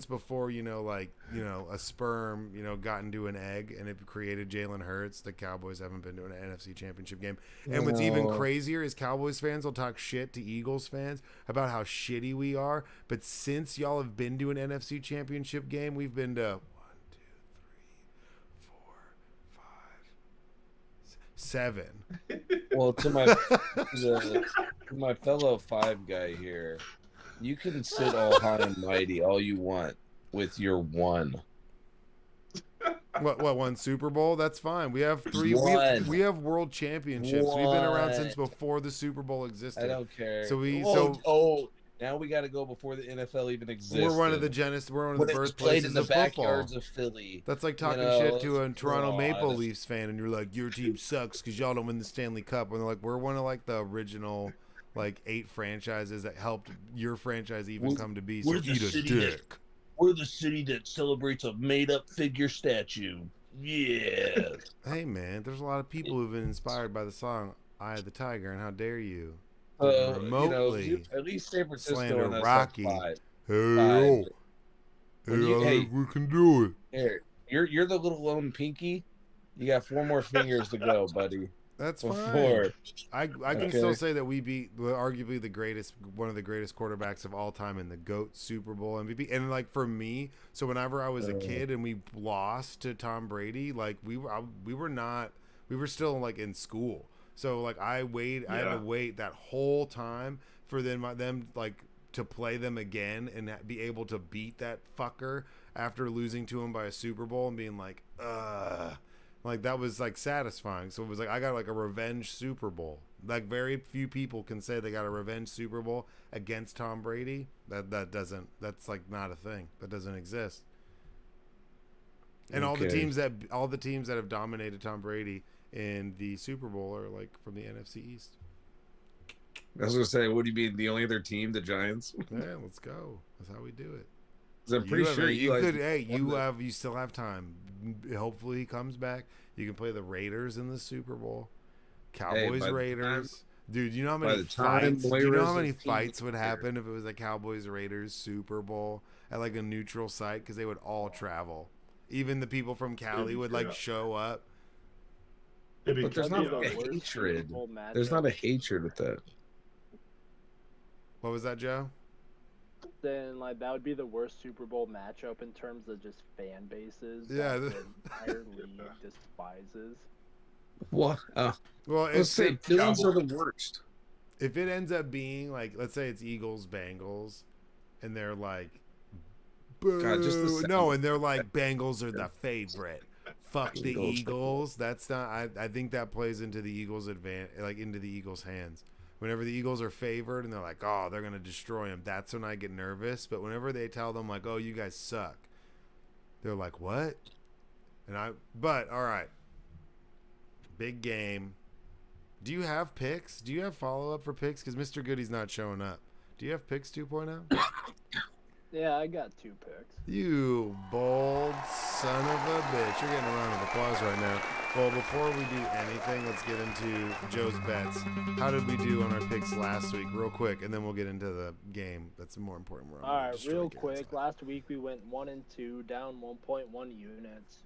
before, a sperm, got into an egg and it created Jalen Hurts. The Cowboys haven't been to an NFC Championship game. And what's even crazier is Cowboys fans will talk shit to Eagles fans about how shitty we are. But since y'all have been to an NFC Championship game, we've been to 1, 2, 3, 4, 5, 7. Well, to my fellow 5 guy here, you can sit all high and mighty all you want with your one. What 1 Super Bowl? That's fine. We have 3. We have world championships. We've been around since before the Super Bowl existed. I don't care. Now we got to go before the NFL even existed. We're one of the birthplaces of backyards football. Of Philly. That's like talking shit to a Toronto Maple Leafs fan, and you're like, your team sucks because y'all don't win the Stanley Cup. And they're like, we're one of like the original 8 franchises that helped your franchise even come to be. So eat a dick. We're the city that celebrates a made-up figure statue. Yeah. Hey man, there's a lot of people who've been inspired by the song "Eye of the Tiger," and how dare you? Remotely, at least San Francisco slander and Rocky. 5. Hey, we can do it. Here, you're the little lone pinky. You got 4 more fingers to go, buddy. That's fine. I can still say that we beat arguably one of the greatest quarterbacks of all time in the GOAT Super Bowl MVP. And like for me, so whenever I was a kid and we lost to Tom Brady, like we were still like in school. So like I had to wait that whole time for them like to play them again and be able to beat that fucker after losing to him by a Super Bowl and being like, like that was like satisfying. So it was like I got like a revenge Super Bowl. Like very few people can say they got a revenge Super Bowl against Tom Brady. That's like not a thing. That doesn't exist. And all the teams that have dominated Tom Brady in the Super Bowl are like from the NFC East. I was gonna say, what do you mean? The only other team, the Giants? Yeah, let's go. That's how we do it. I'm pretty sure you could. Hey, you still have time. Hopefully he comes back. You can play the Raiders in the Super Bowl. Cowboys, Raiders. Dude, you know how many fights? Do you know how many fights would happen if it was a Cowboys Raiders Super Bowl at like a neutral site? Because they would all travel. Even the people from Cali would like show up. But there's not a hatred. There's not a hatred with that. What was that, Joe? Then like that would be the worst Super Bowl matchup in terms of just fan bases. Yeah, the entire league despises. What? Well, let's say Phillies are the worst. If it ends up being like, let's say it's Eagles Bengals, and they're like, boo. God, and they're like Bengals are the favorite. Fuck the Eagles. That's not. I think that plays into the Eagles' into the Eagles' hands. Whenever the Eagles are favored and they're like, oh, they're gonna destroy them, that's when I get nervous. But whenever they tell them like, oh, you guys suck, they're like, what? But all right, big game. Do you have picks? Do you have follow up for picks? Because Mr. Goody's not showing up. Do you have picks 2.0? Yeah, I got 2 picks. You bold son of a bitch. You're getting a round of applause right now. Well, before we do anything, let's get into Joe's bets. How did we do on our picks last week, real quick, and then we'll get into the game. That's the more important. All right, real quick. Last week we went 1-2, down 1.1 units.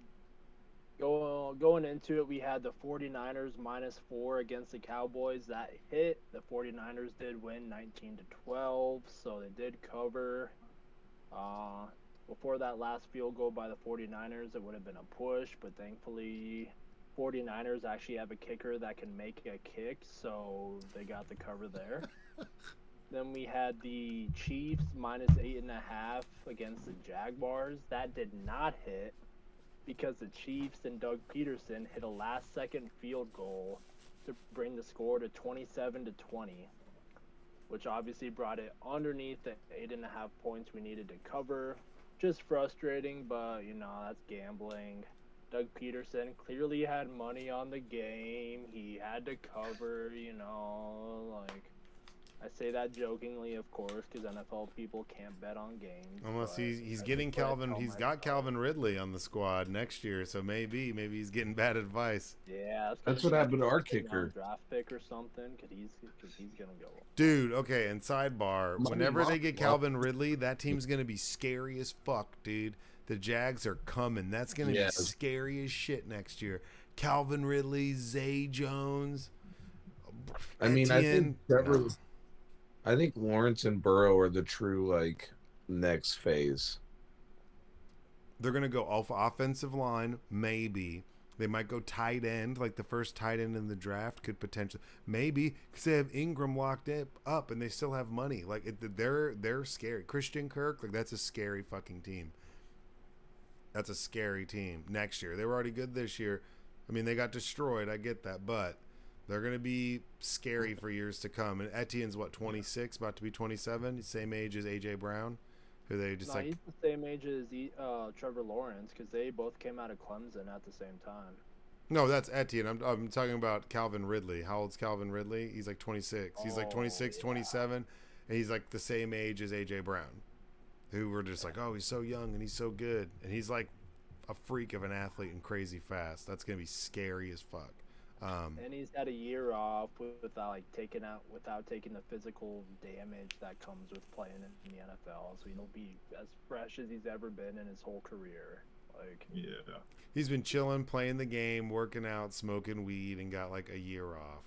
Going into it, we had the 49ers -4 against the Cowboys. That hit. The 49ers did win 19-12, so they did cover. Before that last field goal by the 49ers, it would have been a push, but thankfully 49ers actually have a kicker that can make a kick, so they got the cover there. Then we had the Chiefs -8.5 against the Jaguars. That did not hit because the Chiefs and Doug Peterson hit a last-second field goal to bring the score to 27-20, which obviously brought it underneath the 8.5 points we needed to cover. Just frustrating, but, that's gambling. Doug Peterson clearly had money on the game. He had to cover, I say that jokingly, of course, because NFL people can't bet on games. Unless he's getting Calvin. He's got Calvin Ridley on the squad next year, so maybe he's getting bad advice. Yeah, that's what happened to our kicker. Draft pick or something, because he's gonna go. Dude, okay. And sidebar, whenever they get Calvin Ridley, that team's gonna be scary as fuck, dude. The Jags are coming. That's gonna be scary as shit next year. Calvin Ridley, Zay Jones. I mean, I think Lawrence and Burrow are the true next phase. They're gonna go off offensive line, maybe. They might go tight end, like the first tight end in the draft could potentially, maybe, because they have Ingram locked up and they still have money. They're scary. Christian Kirk, that's a scary fucking team. That's a scary team next year. They were already good this year. I mean, they got destroyed. I get that, but they're going to be scary for years to come. And Etienne's 26, about to be 27, same age as AJ Brown, who they just he's the same age as Trevor Lawrence, because they both came out of Clemson at the same time. No, that's Etienne. I'm talking about Calvin Ridley. How old's Calvin Ridley? He's 26. He's 26, 27, and he's the same age as AJ Brown, who were just he's so young and he's so good, and he's a freak of an athlete and crazy fast. That's gonna be scary as fuck. And he's had a year off without taking the physical damage that comes with playing in the NFL. So he'll be as fresh as he's ever been in his whole career. He's been chilling, playing the game, working out, smoking weed, and got a year off.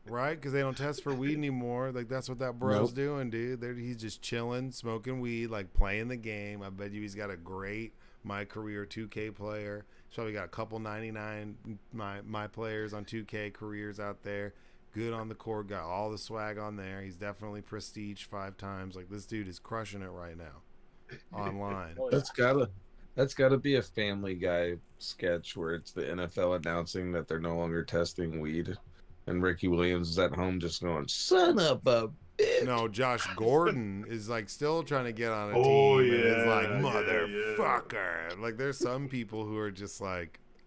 Right? Because they don't test for weed anymore. That's what that bro's doing, dude. He's just chilling, smoking weed, playing the game. I bet you he's got a great My Career 2K player. He's probably got a couple 99 my players on 2K careers out there. Good on the court, got all the swag on there. He's definitely prestige 5 times. This dude is crushing it right now online. That's gotta be a Family Guy sketch where it's the NFL announcing that they're no longer testing weed. And Ricky Williams is at home just going, son of a bitch. No, Josh Gordon is still trying to get on a team. And is motherfucker. Yeah. There's some people who are just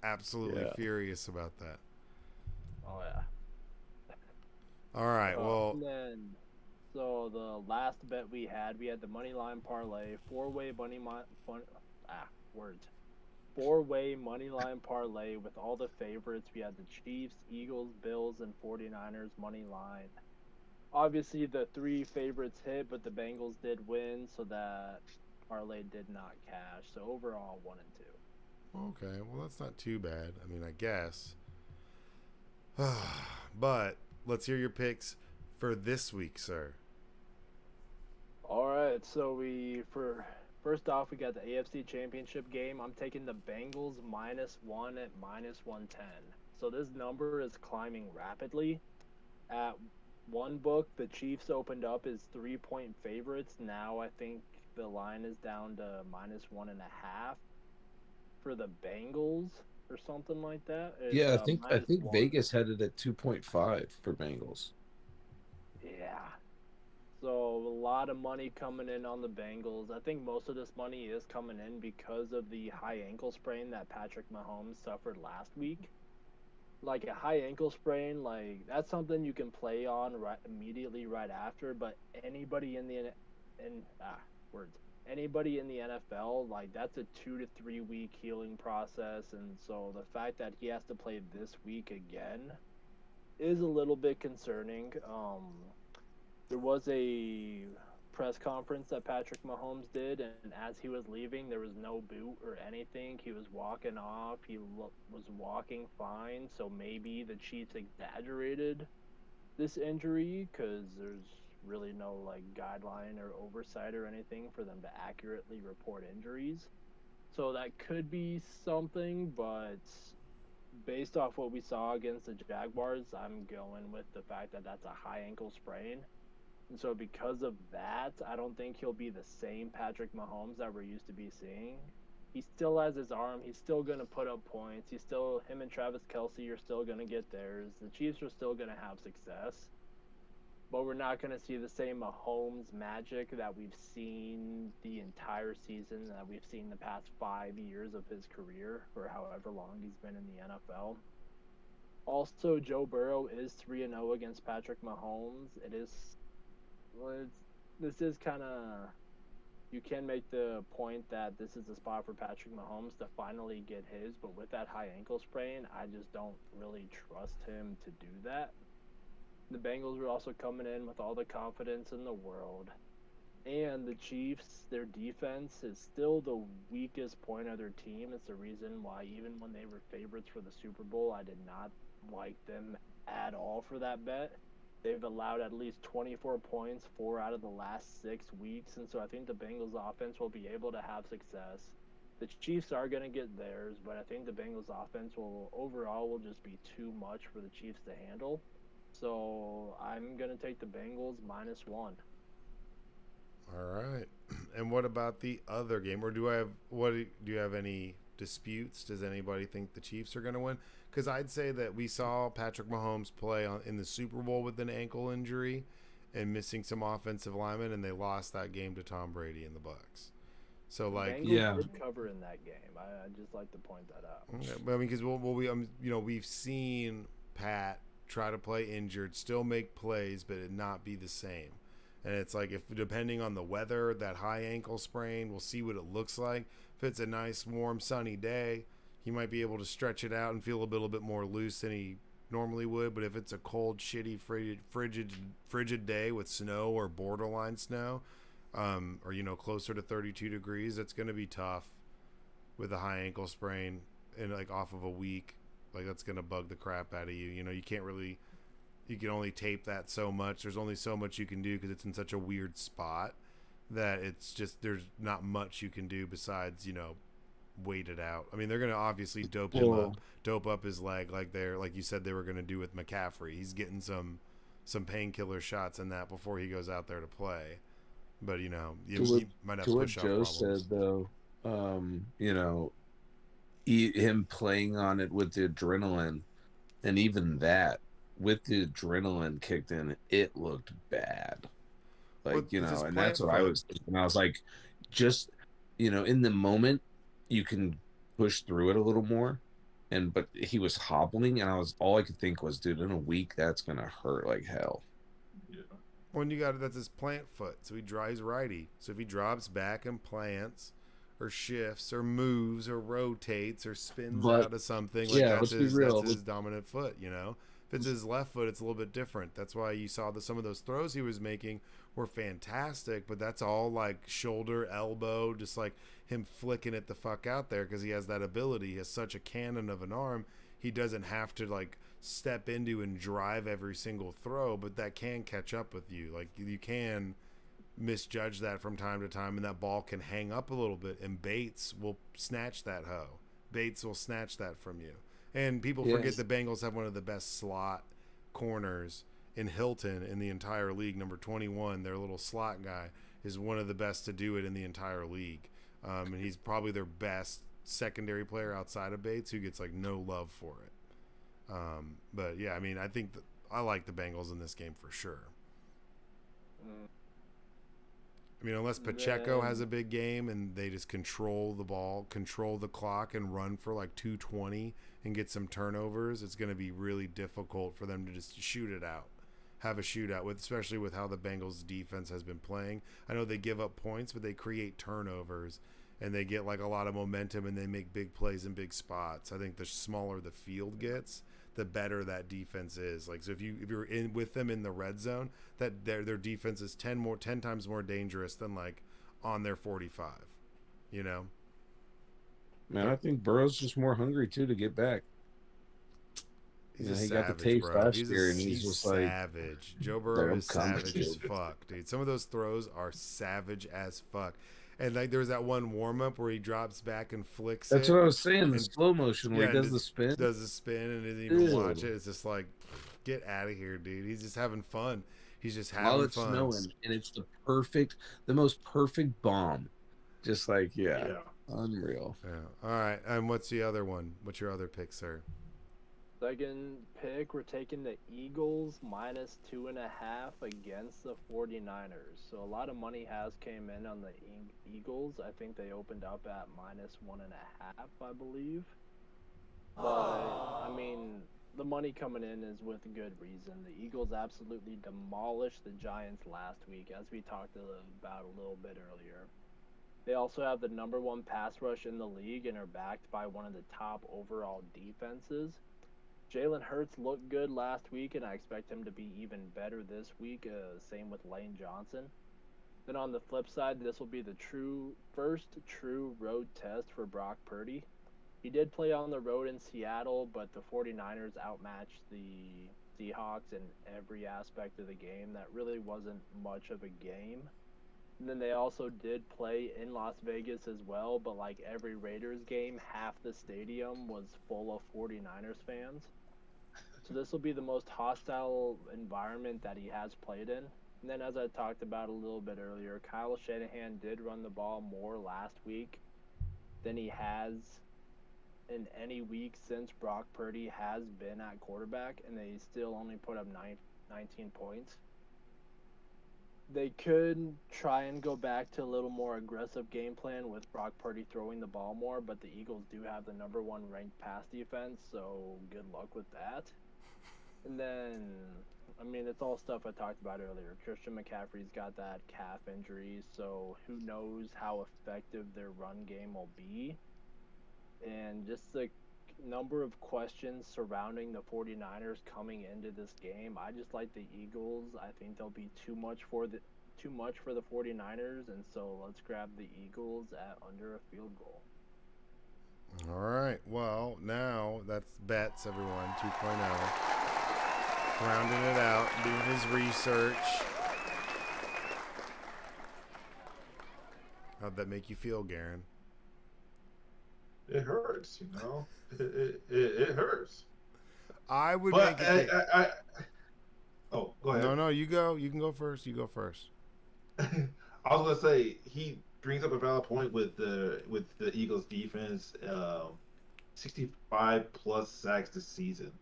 absolutely furious about that. Oh yeah. All right. Well. And then, so the last bet we had the money line parlay, four-way money line parlay with all the favorites. We had the Chiefs, Eagles, Bills, and 49ers money line. Obviously, the 3 favorites hit, but the Bengals did win, so that parlay did not cash. So overall, 1 and 2. Okay, well that's not too bad. I mean, I guess. But let's hear your picks for this week, sir. All right, so first off, we got the AFC Championship game. I'm taking the Bengals -1 at -110. So this number is climbing rapidly. At one book, the Chiefs opened up as 3-point favorites. Now I think the line is down to -1.5 for the Bengals or something like that. I think Vegas had it at 2.5 for Bengals. Yeah. So a lot of money coming in on the Bengals. I think most of this money is coming in because of the high ankle sprain that Patrick Mahomes suffered last week. A high ankle sprain, that's something you can play on immediately right after. But anybody in the and words. Anybody in the NFL, like that's a 2 to 3 week healing process, and so the fact that he has to play this week again is a little bit concerning. There was a press conference that Patrick Mahomes did, and as he was leaving, there was no boot or anything. He was walking off. He was walking fine. So maybe the Chiefs exaggerated this injury because there's really no like guideline or oversight or anything for them to accurately report injuries. So that could be something, but based off what we saw against the Jaguars, I'm going with the fact that that's a high ankle sprain. And so because of that, I don't think he'll be the same Patrick Mahomes that we're used to be seeing. He still has his arm. He's still going to put up points. Him and Travis Kelce are still going to get theirs. The Chiefs are still going to have success. But we're not going to see the same Mahomes magic that we've seen the entire season, that we've seen the past 5 years of his career, or however long he's been in the NFL. Also, Joe Burrow is 3-0 against Patrick Mahomes. This is kind of, you can make the point that this is the spot for Patrick Mahomes to finally get his, but with that high ankle sprain, I just don't really trust him to do that. The Bengals are also coming in with all the confidence in the world. And the Chiefs, their defense is still the weakest point of their team. It's the reason why even when they were favorites for the Super Bowl, I did not like them at all for that bet. They've allowed at least 24 points 4 out of the last 6 weeks. And so I think the Bengals offense will be able to have success. The Chiefs are going to get theirs, but I think the Bengals offense will just be too much for the Chiefs to handle. So I'm going to take the Bengals -1. All right. And what about the other game? Or do you have any disputes? Does anybody think the Chiefs are going to win? Because I'd say that we saw Patrick Mahomes play in the Super Bowl with an ankle injury and missing some offensive linemen, and they lost that game to Tom Brady and the Bucs. So like, Bengals did cover in that game. I just like to point that out. Okay, but I mean, because we've seen Pat try to play injured, still make plays, but it not be the same. And it's like, if depending on the weather, that high ankle sprain, we'll see what it looks like. If it's a nice, warm, sunny day, he might be able to stretch it out and feel a little bit more loose than he normally would. But if it's a cold, shitty, frigid day with snow or borderline snow, or closer to 32 degrees, it's going to be tough with a high ankle sprain and like off of a week. Like, that's going to bug the crap out of you. You can only tape that so much. There's only so much you can do because it's in such a weird spot that it's just, there's not much you can do besides, wait it out. I mean, they're going to obviously dope up his leg like you said they were going to do with McCaffrey. He's getting some painkiller shots in that before he goes out there to play. But, he might have push-off problems. Joe said, though, him playing on it with the adrenaline, and even that, with the adrenaline kicked in, it looked bad. And that's what I was thinking. I was like, just, in the moment, you can push through it a little more. But he was hobbling, and all I could think was, dude, in a week, that's going to hurt like hell. Yeah. When that's his plant foot. So he's righty. So if he drops back and plants, or shifts, or moves, or rotates, or spins out of something, that's his dominant foot, If it's his left foot, it's a little bit different. That's why you saw some of those throws he was making were fantastic, but that's all like shoulder, elbow, just like him flicking it the fuck out there because he has that ability. He has such a cannon of an arm. He doesn't have to like step into and drive every single throw, but that can catch up with you. Like, you can misjudge that from time to time, and that ball can hang up a little bit, and Bates will snatch that hoe. Bates will snatch that from you. And people forget the Bengals have one of the best slot corners in Hilton in the entire league. Number 21, their little slot guy, is one of the best to do it in the entire league. And he's probably their best secondary player outside of Bates, who gets like no love for it. But yeah, I mean, I think I like the Bengals in this game for sure. I mean, unless Pacheco has a big game and they just control the ball, control the clock, and run for like 220 and get some turnovers, it's going to be really difficult for them to just shoot it out. have a shootout with, especially with how the Bengals defense has been playing. I know they give up points, but they create turnovers and they get like a lot of momentum and they make big plays in big spots. I think the smaller the field gets, the better that defense is. Like, so if you're in with them in the red zone, that their defense is 10 times more dangerous than like on their 45, you know? Man, I think Burrow's just more hungry too to get back. He's You know, a he savage, got the taste bro. last year, and he's just like, savage. Joe Burrow I'm is coming. savage as fuck, dude. Some of those throws are savage as fuck. And like there was that one warm up where he drops back and flicks That's it. what I was saying. The And- slow motion where he does the spin. Does the spin and doesn't even Ew. watch it. It's just like, get out of here, dude. He's just having fun. He's just having While it's fun. snowing, and it's the most perfect bomb. Just like, yeah. Unreal. Yeah. All right. And what's the other one? What's your other pick, sir? Second pick, we're taking the Eagles -2.5 against the 49ers. So a lot of money has came in on the Eagles. I think they opened up at -1.5, I believe. But, I mean, the money coming in is with good reason. The Eagles absolutely demolished the Giants last week, as we talked about a little bit earlier. They also have the #1 pass rush in the league and are backed by one of the top overall defenses. Jalen Hurts looked good last week, and I expect him to be even better this week. Same with Lane Johnson. Then on the flip side, this will be the first true road test for Brock Purdy. He did play on the road in Seattle, but the 49ers outmatched the Seahawks in every aspect of the game. That really wasn't much of a game. And then they also did play in Las Vegas as well, but like every Raiders game, half the stadium was full of 49ers fans. So this will be the most hostile environment that he has played in. And then as I talked about a little bit earlier, Kyle Shanahan did run the ball more last week than he has in any week since Brock Purdy has been at quarterback, and they still only put up 19 points. They could try and go back to a little more aggressive game plan with Brock Purdy throwing the ball more, but the Eagles do have the #1 ranked pass defense, so good luck with that. And then, I mean, it's all stuff I talked about earlier. Christian McCaffrey's got that calf injury, so who knows how effective their run game will be. And just the number of questions surrounding the 49ers coming into this game, I just like the Eagles. I think they'll be too much for the 49ers, and so let's grab the Eagles at under a field goal. All right. Well, now that's bets, everyone. 2.0. Rounding it out, doing his research. How'd that make you feel, Garen? It hurts, you know. It hurts. I would But make it. oh, go ahead. No, you go. You can go first. You go first. I was gonna say he brings up a valid point with the Eagles defense. 65 plus sacks this season.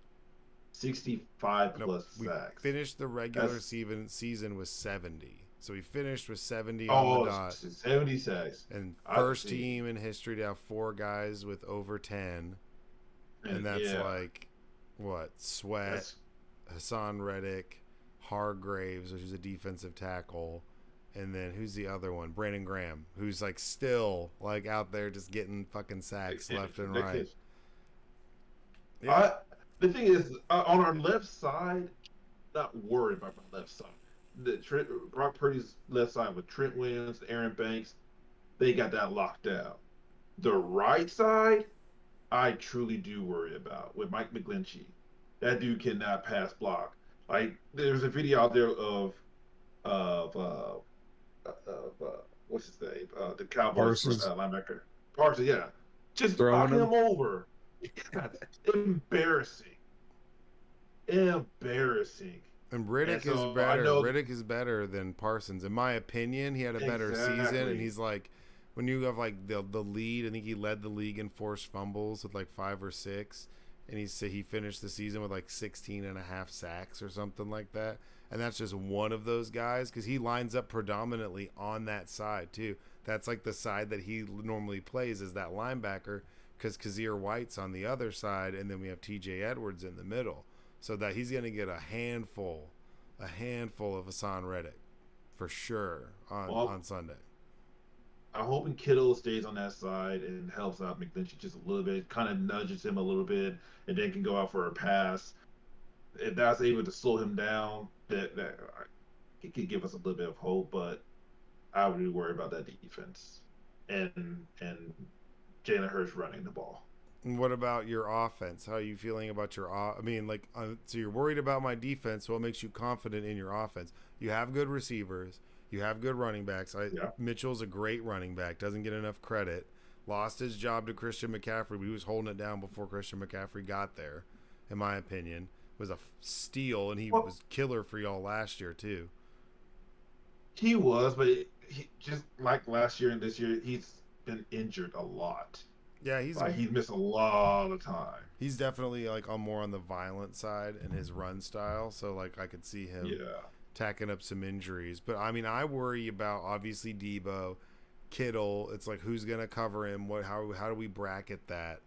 65 plus We sacks. finished the regular That's- season with 70. So we finished with 70 on the dot. 70 sacks. And I first see. team in history to have 4 guys with over 10. And that's yeah, like, what? Sweat, that's- Hassan Reddick, Hargraves, which is a defensive tackle. And then who's the other one? Brandon Graham, who's like still like out there just getting fucking sacks left and that right. kid's- Yeah. The thing is, on our left side, not worried about my left side. Brock Purdy's left side with Trent Williams, Aaron Banks, they got that locked down. The right side, I truly do worry about with Mike McGlinchey. That dude cannot pass block. Like there's a video out there of what's his name? The Cowboys Parsons. linebacker. Parsons, yeah, just Throwing knocking him? him over. Yeah, embarrassing. Embarrassing. And Riddick Yeah, so is better. I know- Riddick is better than Parsons, in my opinion. He had a better season, Exactly. and he's like, when you have like the lead, I think he led the league in forced fumbles with like 5 or 6, and he finished the season with like 16 and a half sacks or something like that. And that's just one of those guys because he lines up predominantly on that side too. That's like the side that he normally plays as that linebacker because Kazir White's on the other side, and then we have T.J. Edwards in the middle. So that he's going to get a handful a handful of Hassan Reddick for sure on Sunday. I'm hoping Kittle stays on that side and helps out McGlinchey just a little bit, kind of nudges him a little bit, and then can go out for a pass. If that's able to slow him down, that it could give us a little bit of hope. But I would really worry about that defense and Jalen Hurts running the ball. And what about your offense? How are you feeling about your I mean, like, so you're worried about my defense. What makes you confident in your offense? You have good receivers. You have good running backs. Mitchell's a great running back. Doesn't get enough credit. Lost his job to Christian McCaffrey, but he was holding it down before Christian McCaffrey got there, in my opinion. It was a steal, and he was killer for y'all last year, too. He was, but he, just like last year and this year, he's been injured a lot. Yeah, he's missed a lot of time. He's definitely like more on the violent side in his run style. So like I could see him tacking up some injuries. But I mean, I worry about obviously Debo, Kittle. It's like who's gonna cover him? How do we bracket that?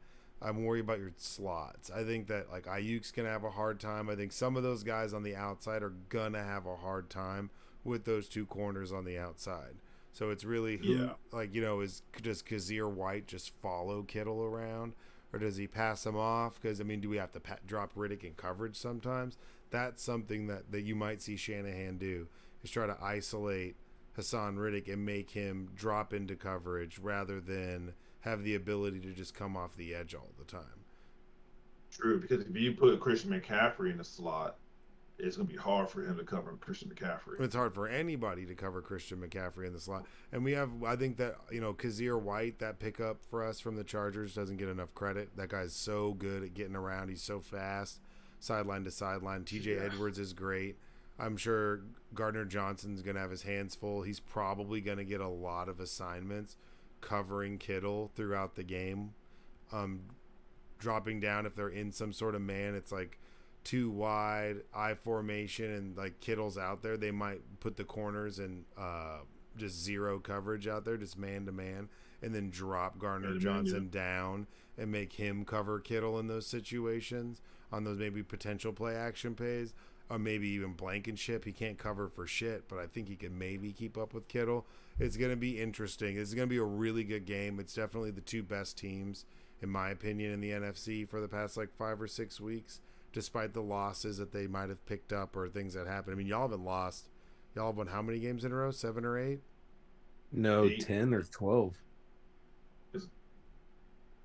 I'm worried about your slots. I think that like Ayuk's gonna have a hard time. I think some of those guys on the outside are gonna have a hard time with those two corners on the outside. So it's really who, like, you know, does Kazir White just follow Kittle around, or does he pass him off? Because, I mean, do we have to drop Riddick in coverage sometimes? That's something that you might see Shanahan do, is try to isolate Hassan Riddick and make him drop into coverage rather than have the ability to just come off the edge all the time. True, because if you put Christian McCaffrey in the slot, it's going to be hard for him to cover Christian McCaffrey. It's hard for anybody to cover Christian McCaffrey in the slot. And we have, I think that, you know, Kazir White, that pickup for us from the Chargers, doesn't get enough credit. That guy's so good at getting around. He's so fast, sideline to sideline. TJ Edwards is great. I'm sure Gardner Johnson's going to have his hands full. He's probably going to get a lot of assignments covering Kittle throughout the game. Dropping down if they're in some sort of man, it's like too wide, I formation, and like Kittle's out there, they might put the corners and just zero coverage out there, just man to man, and then drop Gardner Johnson down and make him cover Kittle in those situations on those maybe potential play action plays, or maybe even Blankenship. He can't cover for shit, but I think he can maybe keep up with Kittle. It's going to be interesting. It's going to be a really good game. It's definitely the two best teams, in my opinion, in the NFC for the past like 5 or 6 weeks. Despite the losses that they might have picked up or things that happened. I mean, y'all haven't lost. Y'all have won how many games in a row? 7 or 8? No, 8. 10 or 12.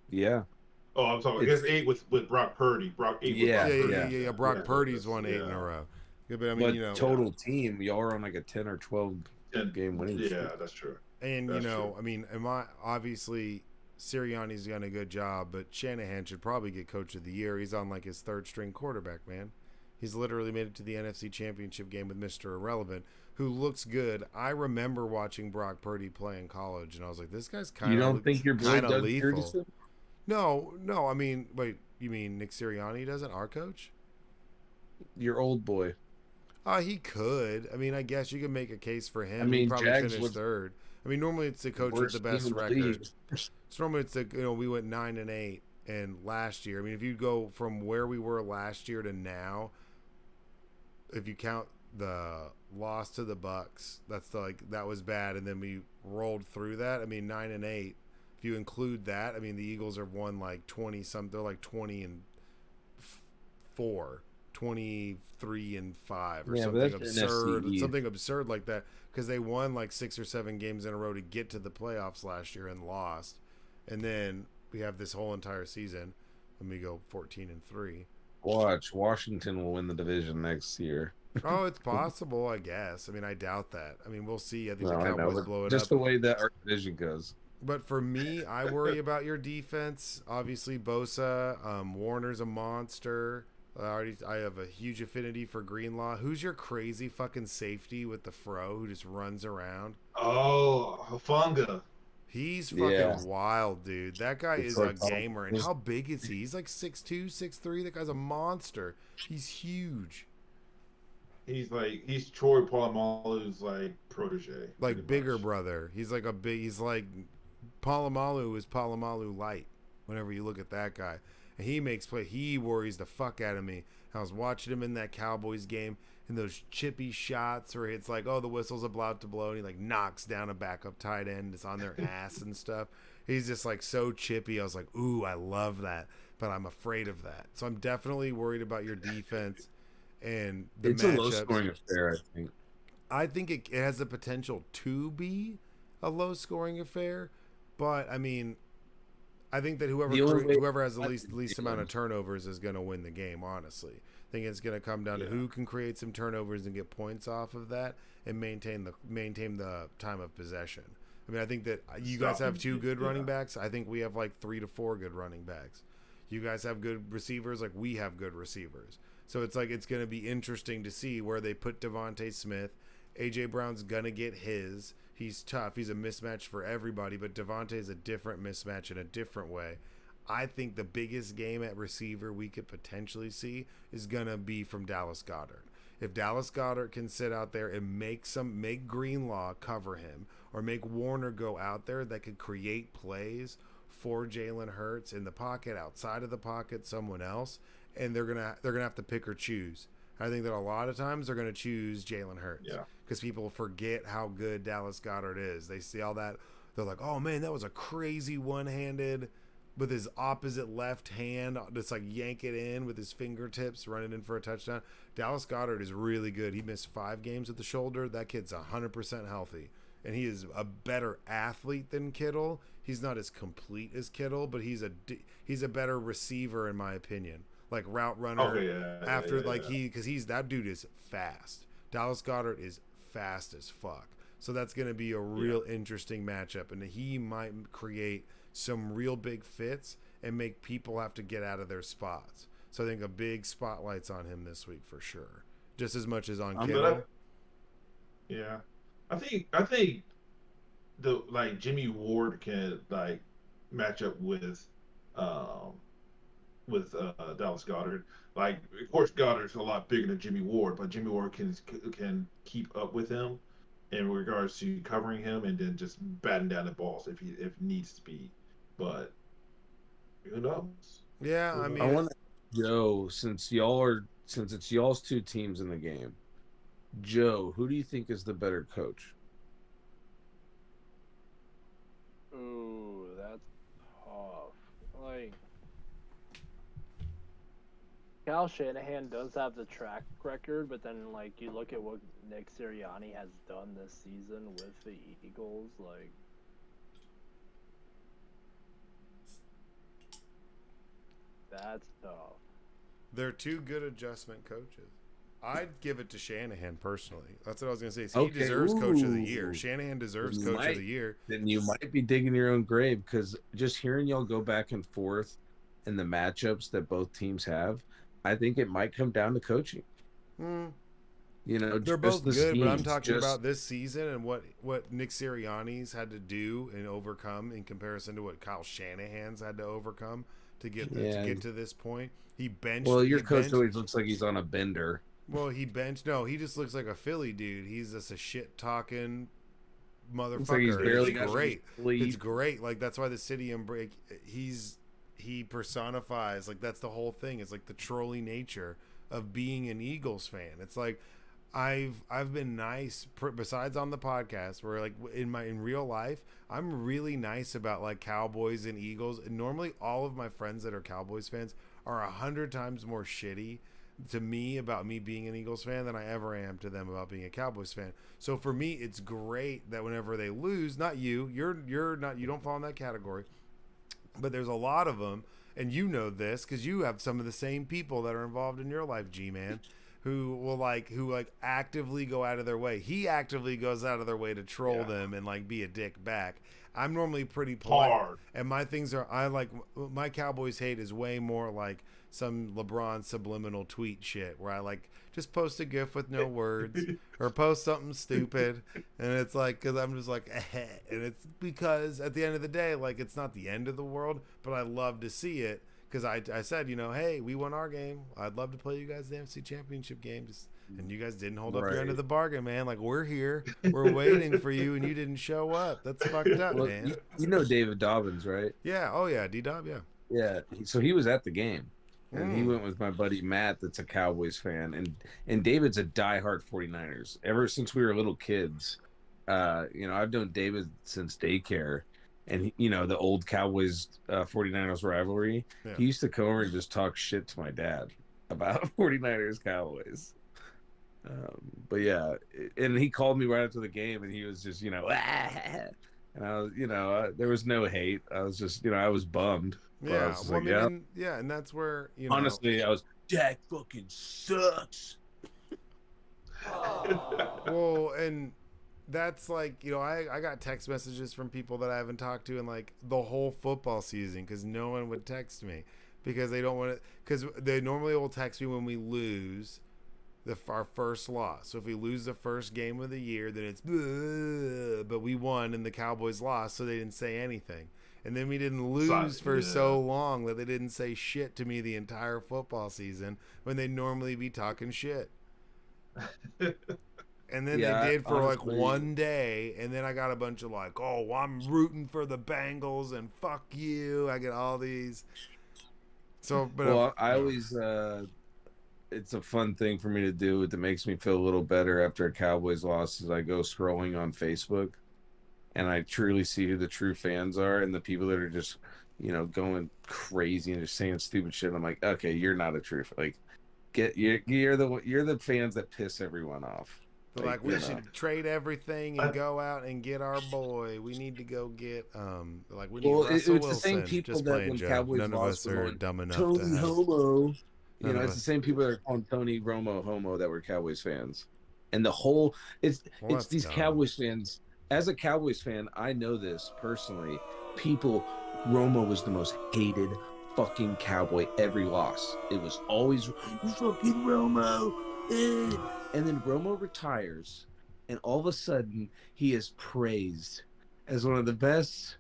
Yeah. Oh, I'm sorry. I guess 8 with Brock Purdy. Brock 8 with Brock Purdy. Yeah. Brock Purdy's won 8 in a row. Yeah, but I mean, you know, total team, y'all are on like a 10 or 12 game winning streak. Yeah, that's true. And that's true. I mean, obviously Sirianni's done a good job, but Shanahan should probably get Coach of the Year. He's on like his 3rd string quarterback, man. He's literally made it to the NFC Championship game with Mr. Irrelevant, who looks good. I remember watching Brock Purdy play in college, and I was like, this guy's kind of You don't think your boy Doug lethal. Peterson? No. I mean, wait, you mean Nick Sirianni doesn't? Our coach? Your old boy. He could. I mean, I guess you could make a case for him. I mean, he probably Jags finished 3rd. I mean, normally it's the coach with the best record. So normally it's we went 9-8, and last year, I mean, if you go from where we were last year to now, if you count the loss to the Bucks, that was bad, and then we rolled through that. I mean, 9-8. If you include that, I mean, the Eagles have won like 20 something. They're like 20-4, 23-5, or something absurd, something absurd like that. Because they won like 6 or 7 games in a row to get to the playoffs last year and lost. And then we have this whole entire season, and we go 14-3. Watch, Washington will win the division next year. Oh, it's possible, I guess. I mean, I doubt that. I mean, we'll see. I think the Cowboys blow it just up. The way that our division goes. But for me, I worry about your defense. Obviously, Bosa, Warner's a monster. I have a huge affinity for Greenlaw. Who's your crazy fucking safety with the fro who just runs around? Oh, Hufanga. He's fucking wild, dude. That guy is a gamer. And how big is he? He's like 6'2", 6'3". That guy's a monster. He's huge. He's Troy Polamalu's like protege. Like bigger brother. He's like Polamalu is Polamalu light whenever you look at that guy. And he makes play. He worries the fuck out of me. I was watching him in that Cowboys game, in those chippy shots where it's like, oh, the whistle's about to blow, and he like knocks down a backup tight end. It's on their ass and stuff. He's just like so chippy. I was like, ooh, I love that, but I'm afraid of that. So I'm definitely worried about your defense and the It's matchups. a low scoring affair, I think. I think it has the potential to be a low scoring affair, but I mean, I think that whoever has the least amount of turnovers is going to win the game. Honestly, I think it's going to come down to who can create some turnovers and get points off of that and maintain the time of possession. I mean, I think that you guys have two good running backs. I think we have like 3 to 4 good running backs. You guys have good receivers, like we have good receivers. So it's like it's going to be interesting to see where they put Devontae Smith. AJ Brown's gonna get his. He's tough. He's a mismatch for everybody, but Devontae's a different mismatch in a different way. I think the biggest game at receiver we could potentially see is gonna be from Dallas Goedert. If Dallas Goedert can sit out there and make Greenlaw cover him, or make Warner go out there that could create plays for Jalen Hurts in the pocket, outside of the pocket, someone else, and they're gonna have to pick or choose. I think that a lot of times they're going to choose Jalen Hurts because people forget how good Dallas Goedert is. They see all that. They're like, oh, man, that was a crazy one-handed with his opposite left hand, just like yank it in with his fingertips, running in for a touchdown. Dallas Goedert is really good. He missed 5 games with the shoulder. That kid's 100% healthy, and he is a better athlete than Kittle. He's not as complete as Kittle, but he's a better receiver in my opinion. Like route runner that dude is fast. Dallas Goedert is fast as fuck. So that's going to be a real interesting matchup, and he might create some real big fits and make people have to get out of their spots. So I think a big spotlight's on him this week for sure, just as much as on Kittle. I think the Jimmy Ward can match up with Dallas Goedert. Like, of course, Goddard's a lot bigger than Jimmy Ward, but Jimmy Ward can keep up with him in regards to covering him and then just batting down the balls if needs to be. But who knows? Yeah, I mean, I want to Joe, since it's y'all's 2 teams in the game. Joe, who do you think is the better coach? Ooh, that's tough. Like, Kyle Shanahan does have the track record, but then you look at what Nick Sirianni has done this season with the Eagles, that's tough. They're 2 good adjustment coaches. I'd give it to Shanahan personally. That's what I was going to say. He deserves Coach of the Year. Shanahan deserves Coach of the Year. Then you might be digging your own grave, because just hearing y'all go back and forth in the matchups that both teams have, I think it might come down to coaching. They're both good, but I'm talking about this season and what Nick Sirianni's had to do and overcome in comparison to what Kyle Shanahan's had to overcome to get to this point. He benched. Well, your coach always looks like he's on a bender. Well, he just looks like a Philly dude. He's just a shit talking motherfucker. He's barely it's great. It's great. Like, that's why the city he personifies, that's the whole thing. It's like the trolly nature of being an Eagles fan. It's like I've been nice besides on the podcast, where in real life I'm really nice about Cowboys and Eagles, and normally all of my friends that are Cowboys fans are 100 times more shitty to me about me being an Eagles fan than I ever am to them about being a Cowboys fan. So for me, it's great that whenever they lose, not you, you're not, you don't fall in that category, but there's a lot of them, and you know this because you have some of the same people that are involved in your life, G-Man, who will actively go out of their way. He actively goes out of their way to troll them and be a dick back. I'm normally pretty polite, and my things are, my Cowboys hate is way more like some LeBron subliminal tweet shit where I just post a gif with no words or post something stupid, and it's because I'm just and it's because at the end of the day, it's not the end of the world, but I love to see it because I said, hey, we won our game. I'd love to play you guys the NFC Championship game, and you guys didn't hold up your end of the bargain, man. We're here, we're waiting for you, and you didn't show up. That's fucked up, man. You know David Dobbins, right? Yeah. Oh yeah, D-Dob. Yeah. Yeah. So he was at the game. and he went with my buddy Matt, that's a Cowboys fan, and David's a diehard 49ers. Ever since we were little kids, I've known David since daycare, and the old Cowboys 49ers rivalry. Yeah. He used to come over and just talk shit to my dad about 49ers Cowboys. But yeah, and he called me right after the game, and he was just, and I was, there was no hate. I was just, I was bummed. Yeah, I was well, like, I yeah. mean, and that's where Honestly, I was, Dak fucking sucks. Well, and that's like, I got text messages from people that I haven't talked to in like the whole football season because no one would text me because they don't want to, because they normally will text me when we lose our first loss. So if we lose the first game of the year, then it's, but we won and the Cowboys lost, so they didn't say anything. And then we didn't lose for so long that they didn't say shit to me the entire football season when they normally be talking shit. And then they did for honestly, like one day, and then I got a bunch of like, oh, I'm rooting for the Bengals and fuck you. I get all these. So, but well, I always, it's a fun thing for me to do. It makes me feel a little better after a Cowboys loss is I go scrolling on Facebook and I truly see who the true fans are and the people that are just, going crazy and just saying stupid shit. I'm like, okay, you're not a true like. You're the fans that piss everyone off. Like we should trade everything and go out and get our boy. We need to go get we need Russell Wilson. The same people just that when Joe. Cowboys None of us are dumb enough Tony to have. Homo. It's the same people that are calling Tony Romo homo that were Cowboys fans. And the whole it's these dumb. Cowboys fans. As a Cowboys fan, I know this personally. Romo was the most hated fucking Cowboy every loss. It was always fucking Romo. And then Romo retires, and all of a sudden he is praised as one of the best.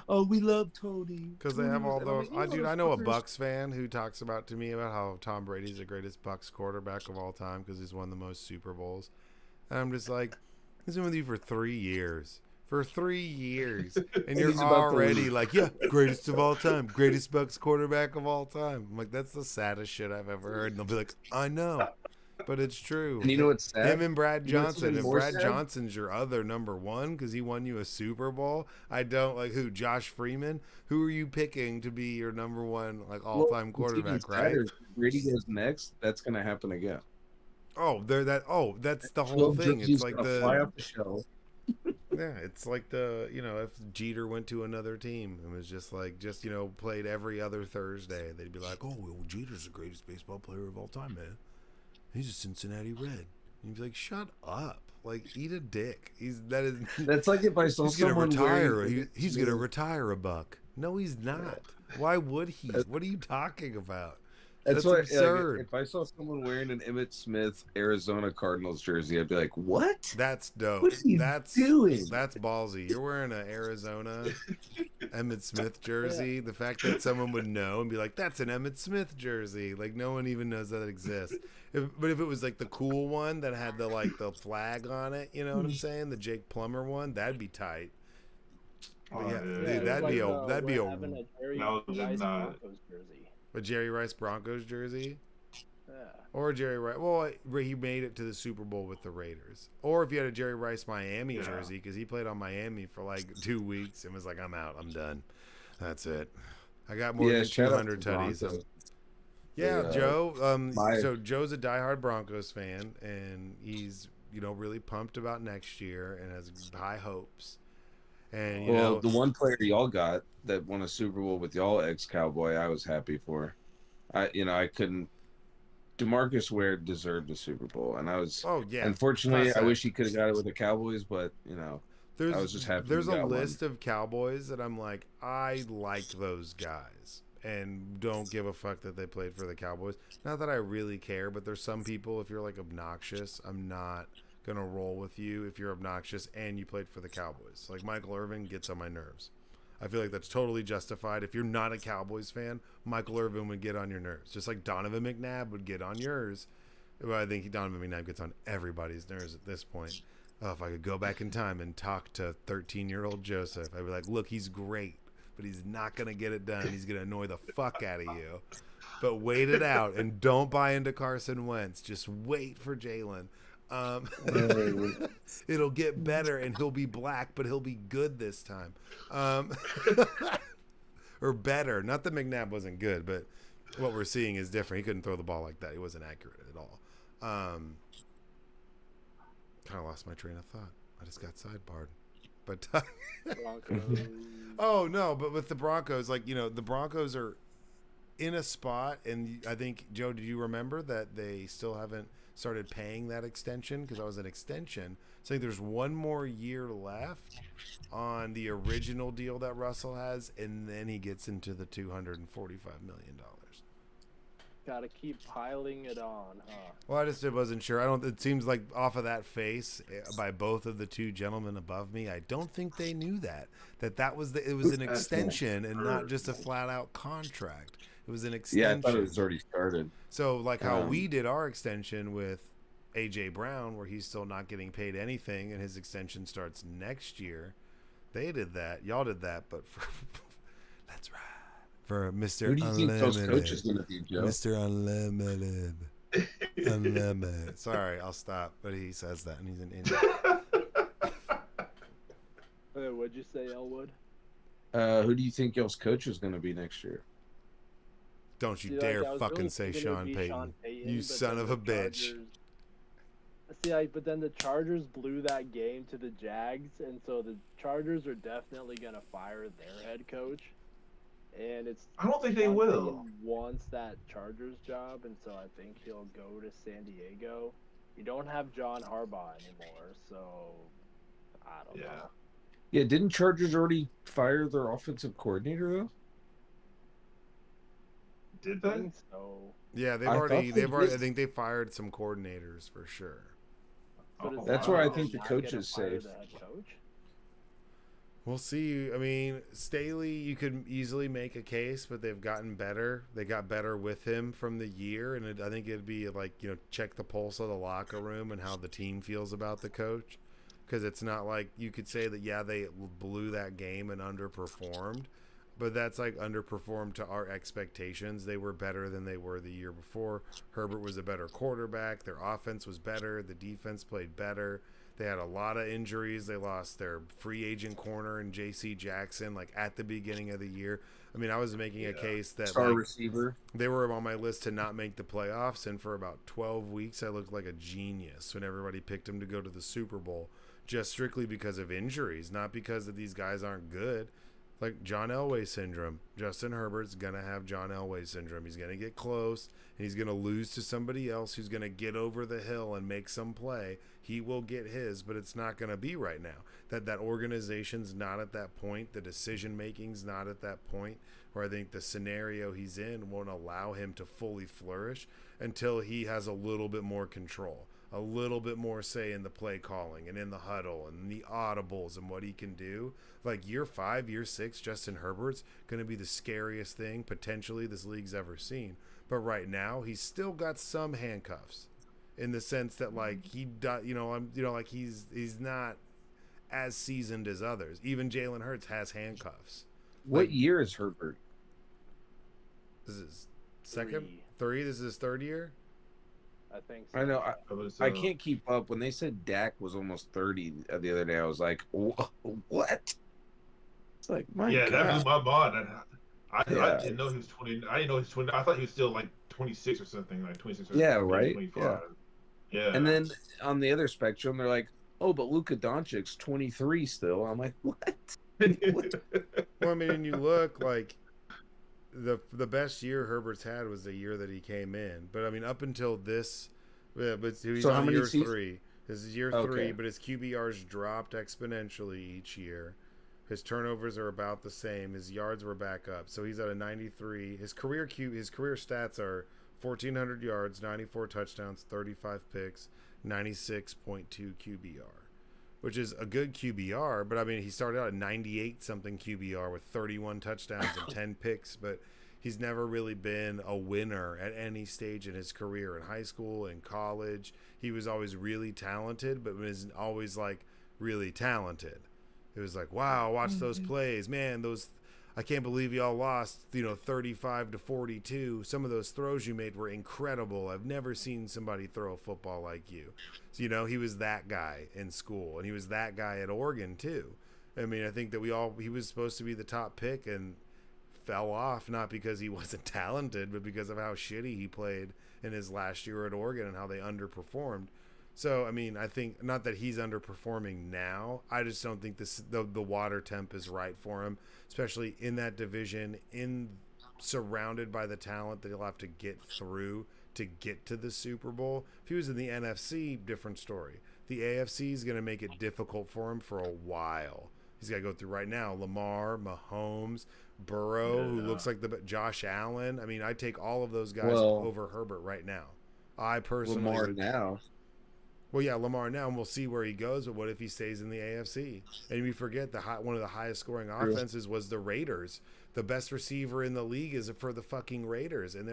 Oh, we love Tony because they have all those. I know a Bucks fan who talks to me about how Tom Brady's the greatest Bucks quarterback of all time because he's won the most Super Bowls, and I'm just like, he's been with you for 3 years. For 3 years, and you're already like, yeah, greatest of all time, greatest Bucks quarterback of all time. I'm like, that's the saddest shit I've ever heard. And they'll be like, I know, but it's true. And you know what's sad? Him and Brad Johnson. And Brad Johnson's your other number one because he won you a Super Bowl. I don't like who? Josh Freeman? Who are you picking to be your number one all-time quarterback? Right? Brady goes next. That's gonna happen again. Oh, that's the whole thing. It's like fly off the shelf. Yeah, it's like if Jeter went to another team and was just played every other Thursday, they'd be like, oh, well, Jeter's the greatest baseball player of all time, man. He's a Cincinnati Red. And you'd be like, shut up. Like, eat a dick. That's like if I saw someone retire. He's going to retire a buck. No, he's not. Why would he? What are you talking about? That's absurd. Like, if I saw someone wearing an Emmitt Smith Arizona Cardinals jersey, I'd be like, "What? That's dope. What are you doing? That's ballsy. You're wearing an Arizona Emmitt Smith jersey. Yeah. The fact that someone would know and be like, "That's an Emmitt Smith jersey," like no one even knows that exists. But if it was like the cool one that had the flag on it, you know what I'm saying? The Jake Plummer one, that'd be tight. But dude, that'd be a Jerry Rice Broncos jersey? Yeah. Or Jerry Rice. Well, he made it to the Super Bowl with the Raiders. Or if you had a Jerry Rice Miami jersey, because he played on Miami for 2 weeks and was like, I'm out. I'm done. That's it. I got more than 200 tutties. Joe. So Joe's a diehard Broncos fan, and he's, really pumped about next year and has high hopes. And the one player y'all got that won a Super Bowl with y'all ex-Cowboy, I was happy for. I couldn't. DeMarcus Ware deserved a Super Bowl, and I was. Oh yeah. Unfortunately, I wish he could have got it with the Cowboys, but I was just happy. There's a list of Cowboys that I'm like, I like those guys, and don't give a fuck that they played for the Cowboys. Not that I really care, but there's some people. If you're obnoxious, I'm not gonna roll with you if you're obnoxious and you played for the Cowboys. Like Michael Irvin gets on my nerves. I feel like that's totally justified. If you're not a Cowboys fan, Michael Irvin would get on your nerves, just like Donovan McNabb would get on yours. Well, I think Donovan McNabb gets on everybody's nerves at this point. Oh, if I could go back in time and talk to 13-year-old Joseph, I'd be like, look, he's great, but he's not gonna get it done. He's gonna annoy the fuck out of you. but wait it out and don't buy into Carson Wentz. Just wait for Jalen. It'll get better, and he'll be black, but he'll be good this time. Or better. Not that McNabb wasn't good, but what we're seeing is different. He couldn't throw the ball like that. He wasn't accurate at all. Kind of lost my train of thought. I just got sidebarred. But oh no, but with the Broncos, like, you know, the Broncos are in a spot, and I think, Joe, did you remember that they still haven't started paying that extension? Because that was an extension. So I think there's one more year left on the original deal that Russell has, and then he gets into the $245 million. Gotta keep piling it on, huh? Well, I just wasn't sure. It seems like off of that face by both of the two gentlemen above me, I don't think they knew that it was an extension and not just a flat out contract. It was an extension. Yeah, I thought it was already started. So like how we did our extension with AJ Brown, where he's still not getting paid anything, and his extension starts next year. They did that. Y'all did that, but that's right. For Mr. Who do you Unlimited. think those coaches going to be, Joe? Mr. Unlimited. Unlimited. Sorry, I'll stop. But he says that, and he's an idiot. What'd you say, Elwood? Who do you think y'all's coach is going to be next year? Don't you dare fucking say Sean Payton. You son of a bitch. But then the Chargers blew that game to the Jags, and so the Chargers are definitely going to fire their head coach. And I don't think they will. He wants that Chargers job, and so I think he'll go to San Diego. You don't have John Harbaugh anymore, so I don't know. Yeah, didn't Chargers already fire their offensive coordinator though? Did they? I think so. Yeah, they've already. I think they fired some coordinators for sure. That's why I think the coach is safe. We'll see. I mean, Staley, you could easily make a case, but they've gotten better. They got better with him from the year, and I think it'd be like, you know, check the pulse of the locker room and how the team feels about the coach, because it's not like you could say that, yeah, they blew that game and underperformed, but that's like underperformed to our expectations. They were better than they were the year before. Herbert was a better quarterback. Their offense was better. The defense played better. They had a lot of injuries. They lost their free agent corner and J.C. Jackson, like, at the beginning of the year. I mean, I was making a case that star receiver. They were on my list to not make the playoffs, and for about 12 weeks, I looked like a genius when everybody picked them to go to the Super Bowl, just strictly because of injuries, not because that these guys aren't good. Like John Elway syndrome. Justin Herbert's going to have John Elway syndrome. He's going to get close, and he's going to lose to somebody else who's going to get over the hill and make some play. He will get his, but it's not going to be right now. That organization's not at that point. The decision-making's not at that point where I think the scenario he's in won't allow him to fully flourish until he has a little bit more control, a little bit more say in the play calling and in the huddle and the audibles and what he can do. Like year 5, year 6, Justin Herbert's going to be the scariest thing potentially this league's ever seen. But right now, he's still got some handcuffs in the sense that, like, he's not as seasoned as others. Even Jalen Hurts has handcuffs. What year is Herbert? This is second, three. This is his third year. I think so. I know. I can't keep up. When they said Dak was almost 30 the other day, I was like, what? It's like, my God. That blew my mind. I didn't know he was 20. I didn't know he was 20. I thought he was still like 26 or something, like 26 or yeah, right? 25. Yeah. And then on the other spectrum, they're like, oh, but Luka Doncic's 23 still. I'm like, what? Well, I mean, you look like the best year Herbert's had was the year that he came in. But I mean, up until this, but he's on year 3. This is year 3, but his QBRs dropped exponentially each year. His turnovers are about the same. His yards were back up, so he's at a 93. His career stats are 1,400 yards, 94 touchdowns, 35 picks, 96.2 QBR, which is a good QBR. But I mean, he started out at 98 something QBR with 31 touchdowns and 10 picks. But he's never really been a winner at any stage in his career. In high school, in college, he was always really talented, but was always like really talented. It was like, wow, watch those plays, man. I can't believe y'all lost, 35-42. Some of those throws you made were incredible. I've never seen somebody throw a football like you. So, he was that guy in school, and he was that guy at Oregon too. I mean, I think that he was supposed to be the top pick and fell off, not because he wasn't talented, but because of how shitty he played in his last year at Oregon and how they underperformed. So, I mean, I think not that he's underperforming now. I just don't think the water temp is right for him, especially in that division, surrounded by the talent that he'll have to get through to get to the Super Bowl. If he was in the NFC, different story. The AFC is going to make it difficult for him for a while. He's got to go through right now Lamar, Mahomes, Burrow, who looks like Josh Allen. I mean, I take all of those guys over Herbert right now. I personally Lamar now. Well, yeah, Lamar now, and we'll see where he goes. But what if he stays in the AFC? And we forget one of the highest scoring offenses was the Raiders. The best receiver in the league is for the fucking Raiders, and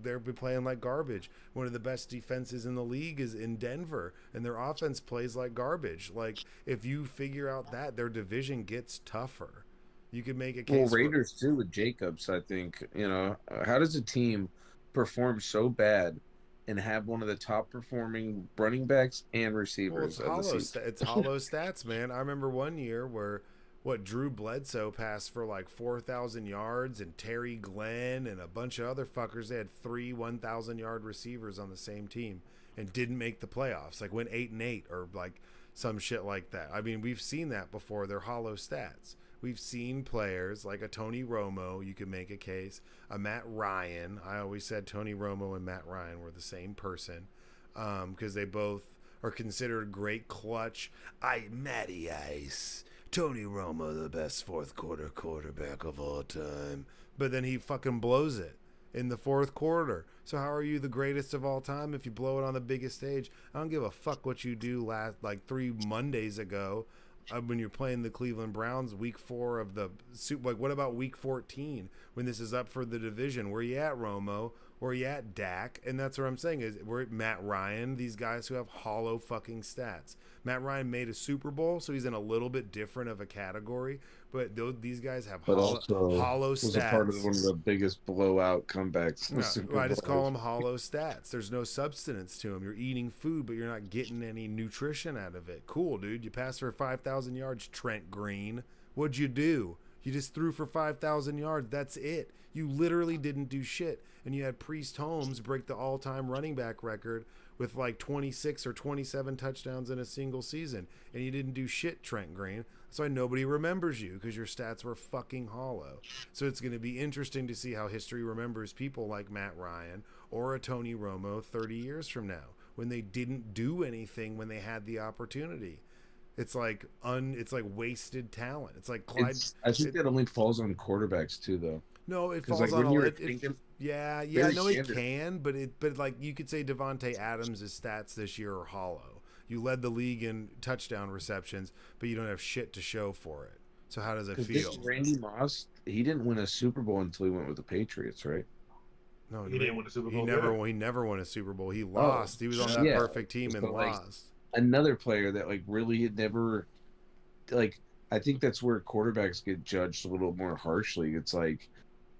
they're playing like garbage. One of the best defenses in the league is in Denver, and their offense plays like garbage. Like, if you figure out that, their division gets tougher. You could make a case. Well, Raiders too with Jacobs. I think how does a team perform so bad and have one of the top performing running backs and receivers? Well, it's hollow stats, man. I remember one year where Drew Bledsoe passed for like 4,000 yards, and Terry Glenn and a bunch of other fuckers. They had 3 1,000-yard receivers on the same team and didn't make the playoffs. Like went 8-8 or like some shit like that. I mean, we've seen that before. They're hollow stats. We've seen players like a Tony Romo, you can make a case, a Matt Ryan. I always said Tony Romo and Matt Ryan were the same person because they both are considered great clutch. Matty Ice. Tony Romo, the best fourth quarter quarterback of all time. But then he fucking blows it in the fourth quarter. So how are you the greatest of all time if you blow it on the biggest stage? I don't give a fuck what you do 3 Mondays ago. When you're playing the Cleveland Browns week 4 of the Super, like what about week 14 when this is up for the division? Where you at, Romo? Where you at, Dak? And that's what I'm saying is we're at Matt Ryan, these guys who have hollow fucking stats. Matt Ryan made a Super Bowl, so he's in a little bit different of a category, but these guys have hollow stats. Was a part of one of the biggest blowout comebacks. I just call them hollow stats. There's no substance to them. You're eating food, but you're not getting any nutrition out of it. Cool, dude. You passed for 5,000 yards, Trent Green. What'd you do? You just threw for 5,000 yards. That's it. You literally didn't do shit. And you had Priest Holmes break the all-time running back record with like 26 or 27 touchdowns in a single season. And you didn't do shit, Trent Green. That's why nobody remembers you, because your stats were fucking hollow. So it's going to be interesting to see how history remembers people like Matt Ryan or a Tony Romo 30 years from now when they didn't do anything when they had the opportunity. It's like wasted talent. It's like Clyde. I think that only falls on quarterbacks too, though. No, it falls on all. Yeah, no, it can, but like you could say Devontae Adams' stats this year are hollow. You led the league in touchdown receptions, but you don't have shit to show for it. So how does it feel? Randy Moss, he didn't win a Super Bowl until he went with the Patriots, right? No, he didn't win a Super Bowl. He never won a Super Bowl. He lost. He was on that perfect team and lost. Another player that like really had never, like, I think that's where quarterbacks get judged a little more harshly. It's like,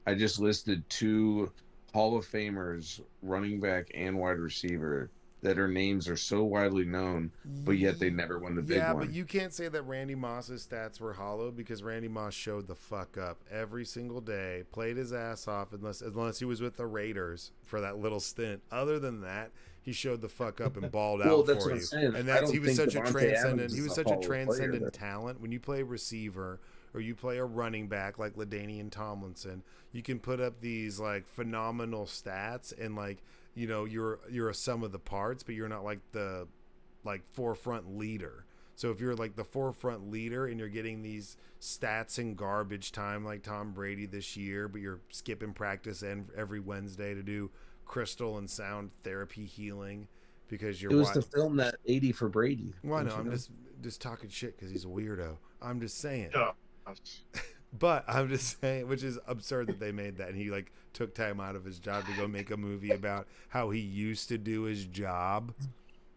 I just listed 2 Hall of Famers, running back and wide receiver, that their names are so widely known, but yet they never won the big one. Yeah, but you can't say that Randy Moss's stats were hollow, because Randy Moss showed the fuck up every single day, played his ass off, unless he was with the Raiders for that little stint. Other than that, he showed the fuck up and balled out for you. And he was such a transcendent talent. When you play receiver or you play a running back like LaDainian Tomlinson, you can put up these like phenomenal stats and like, you know, you're a sum of the parts, but you're not like the forefront leader. So if you're like the forefront leader and you're getting these stats in garbage time like Tom Brady this year, but you're skipping practice every Wednesday to do crystal and sound therapy healing because you're. It was to film that 80 for Brady. Well, I know. I'm just talking shit because he's a weirdo. I'm just saying. Yeah. But I'm just saying, which is absurd that they made that, and he like took time out of his job to go make a movie about how he used to do his job.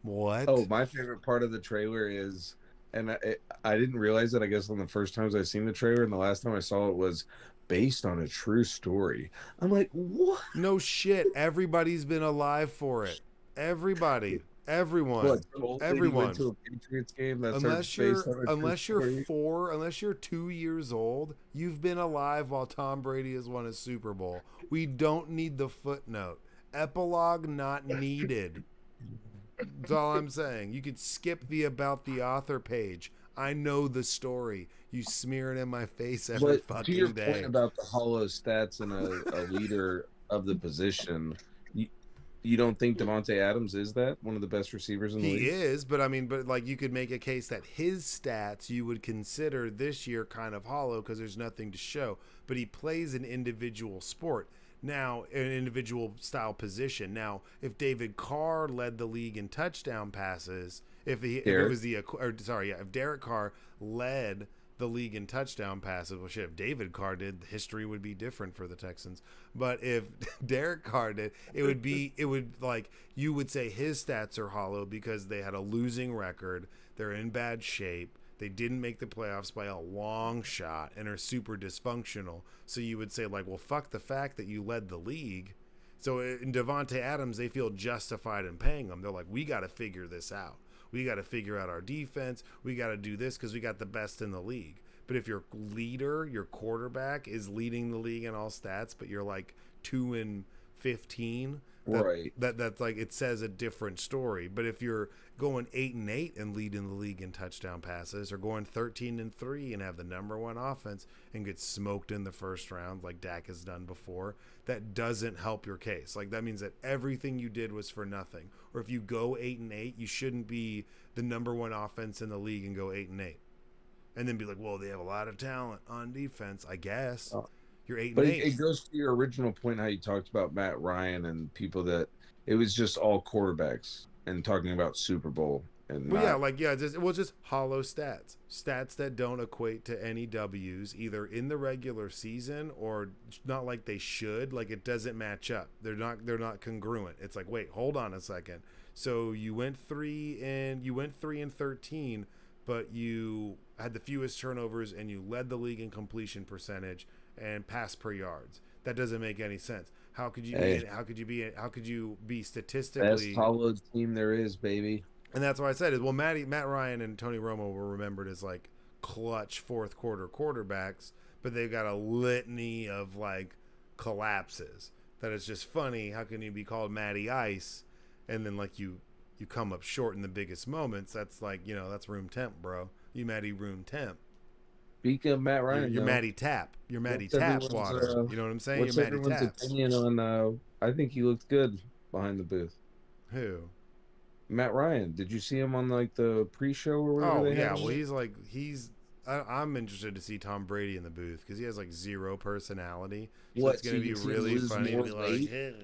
What? Oh, my favorite part of the trailer is and I didn't realize that. I guess on the first times I seen the trailer, and the last time I saw it was based on a true story. I'm like, what? No shit. Everybody's been alive for it. Everybody, everyone, What? An old lady went everyone. to a Patriots game. That's based on a true story. Unless you're 2 years old, you've been alive while Tom Brady has won a Super Bowl. We don't need the footnote. Epilogue not needed. That's all I'm saying. You could skip the about the author page. I know the story. You smear it in my face every But to your fucking point day. about the hollow stats and a leader of the position, you don't think Devontae Adams is that one of the best receivers in the league? He is, but I mean, but like you could make a case that his stats you would consider this year kind of hollow because there's nothing to show. But he plays an individual sport. Now, an individual style position. Now, if David Carr led the league in touchdown passes, if Derek Carr led the league in touchdown passes, well, shit, if David Carr did, history would be different for the Texans. But if Derek Carr did, it would like you would say his stats are hollow because they had a losing record, they're in bad shape. They didn't make the playoffs by a long shot and are super dysfunctional. So you would say, like, well, fuck the fact that you led the league. So in Devontae Adams, they feel justified in paying him. They're like, we got to figure this out. We got to figure out our defense. We got to do this because we got the best in the league. But if your leader, your quarterback, is leading the league in all stats, but you're like 2-15, that's like it says a different story. But if you're going 8-8 and leading the league in touchdown passes, or going 13-3 and have the number one offense and get smoked in the first round like Dak has done before, that doesn't help your case. Like that means that everything you did was for nothing. Or if you go 8-8, you shouldn't be the number one offense in the league and go 8-8, and then be like, well, they have a lot of talent on defense. I guess you're 8-8. But it goes to your original point how you talked about Matt Ryan and people that it was just all quarterbacks and talking about Super Bowl and it was just hollow stats that don't equate to any W's either in the regular season or not like they should. Like it doesn't match up. They're not congruent. It's like, wait, hold on a second. So you went 3-13, but you had the fewest turnovers and you led the league in completion percentage and pass per yards. That doesn't make any sense. How could you be statistically best hollow team there is, baby? And that's why I said it. Well, Matt Ryan and Tony Romo were remembered as like clutch fourth quarter quarterbacks, but they've got a litany of like collapses that it's just funny. How can you be called Matty Ice and then like you come up short in the biggest moments? That's like, that's room temp, bro. You Matty room temp. Speaking of Matt Ryan, you're Matty Tap. You're Matty Tap water. You know what I'm saying? What's you're Matty everyone's Taps. opinion on? I think he looked good behind the booth. Who? Matt Ryan. Did you see him on like the pre-show or whatever? Oh yeah. Well, I'm interested to see Tom Brady in the booth because he has like zero personality. So it's going to be really funny to be like, hey,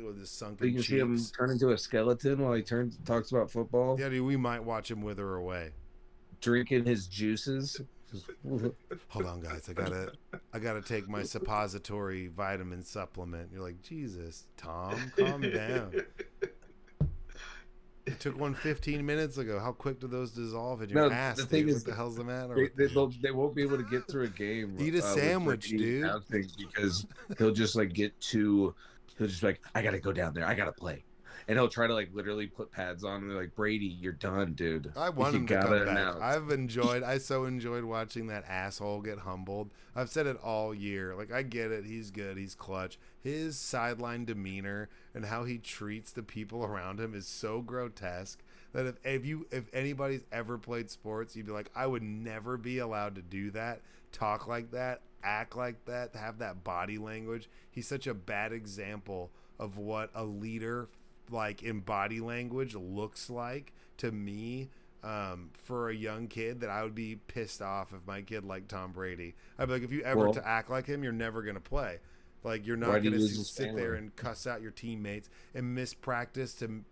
with this sunken you can cheeks. see him turn into a skeleton while he talks about football. Yeah, dude, we might watch him wither away, drinking his juices. Hold on, guys. I gotta take my suppository vitamin supplement. You're like, Jesus, Tom, calm down. It took one 15 minutes ago. How quick do those dissolve in your ass? The thing is, what the hell's the matter? They won't be able to get through a game. Eat a sandwich, dude. Because he'll just like He'll just be like, I gotta go down there. I gotta play. And he'll try to like literally put pads on, and they're like, Brady, you're done, dude. I want him to come back. I so enjoyed watching that asshole get humbled. I've said it all year. Like, I get it. He's good. He's clutch. His sideline demeanor and how he treats the people around him is so grotesque that if anybody's ever played sports, you'd be like, I would never be allowed to do that, talk like that, act like that, have that body language. He's such a bad example of what a leader like in body language looks like to me, for a young kid, that I would be pissed off if my kid liked Tom Brady. I'd be like, if you ever to act like him, you're never gonna play. Like, you're not gonna sit there and cuss out your teammates and miss practice to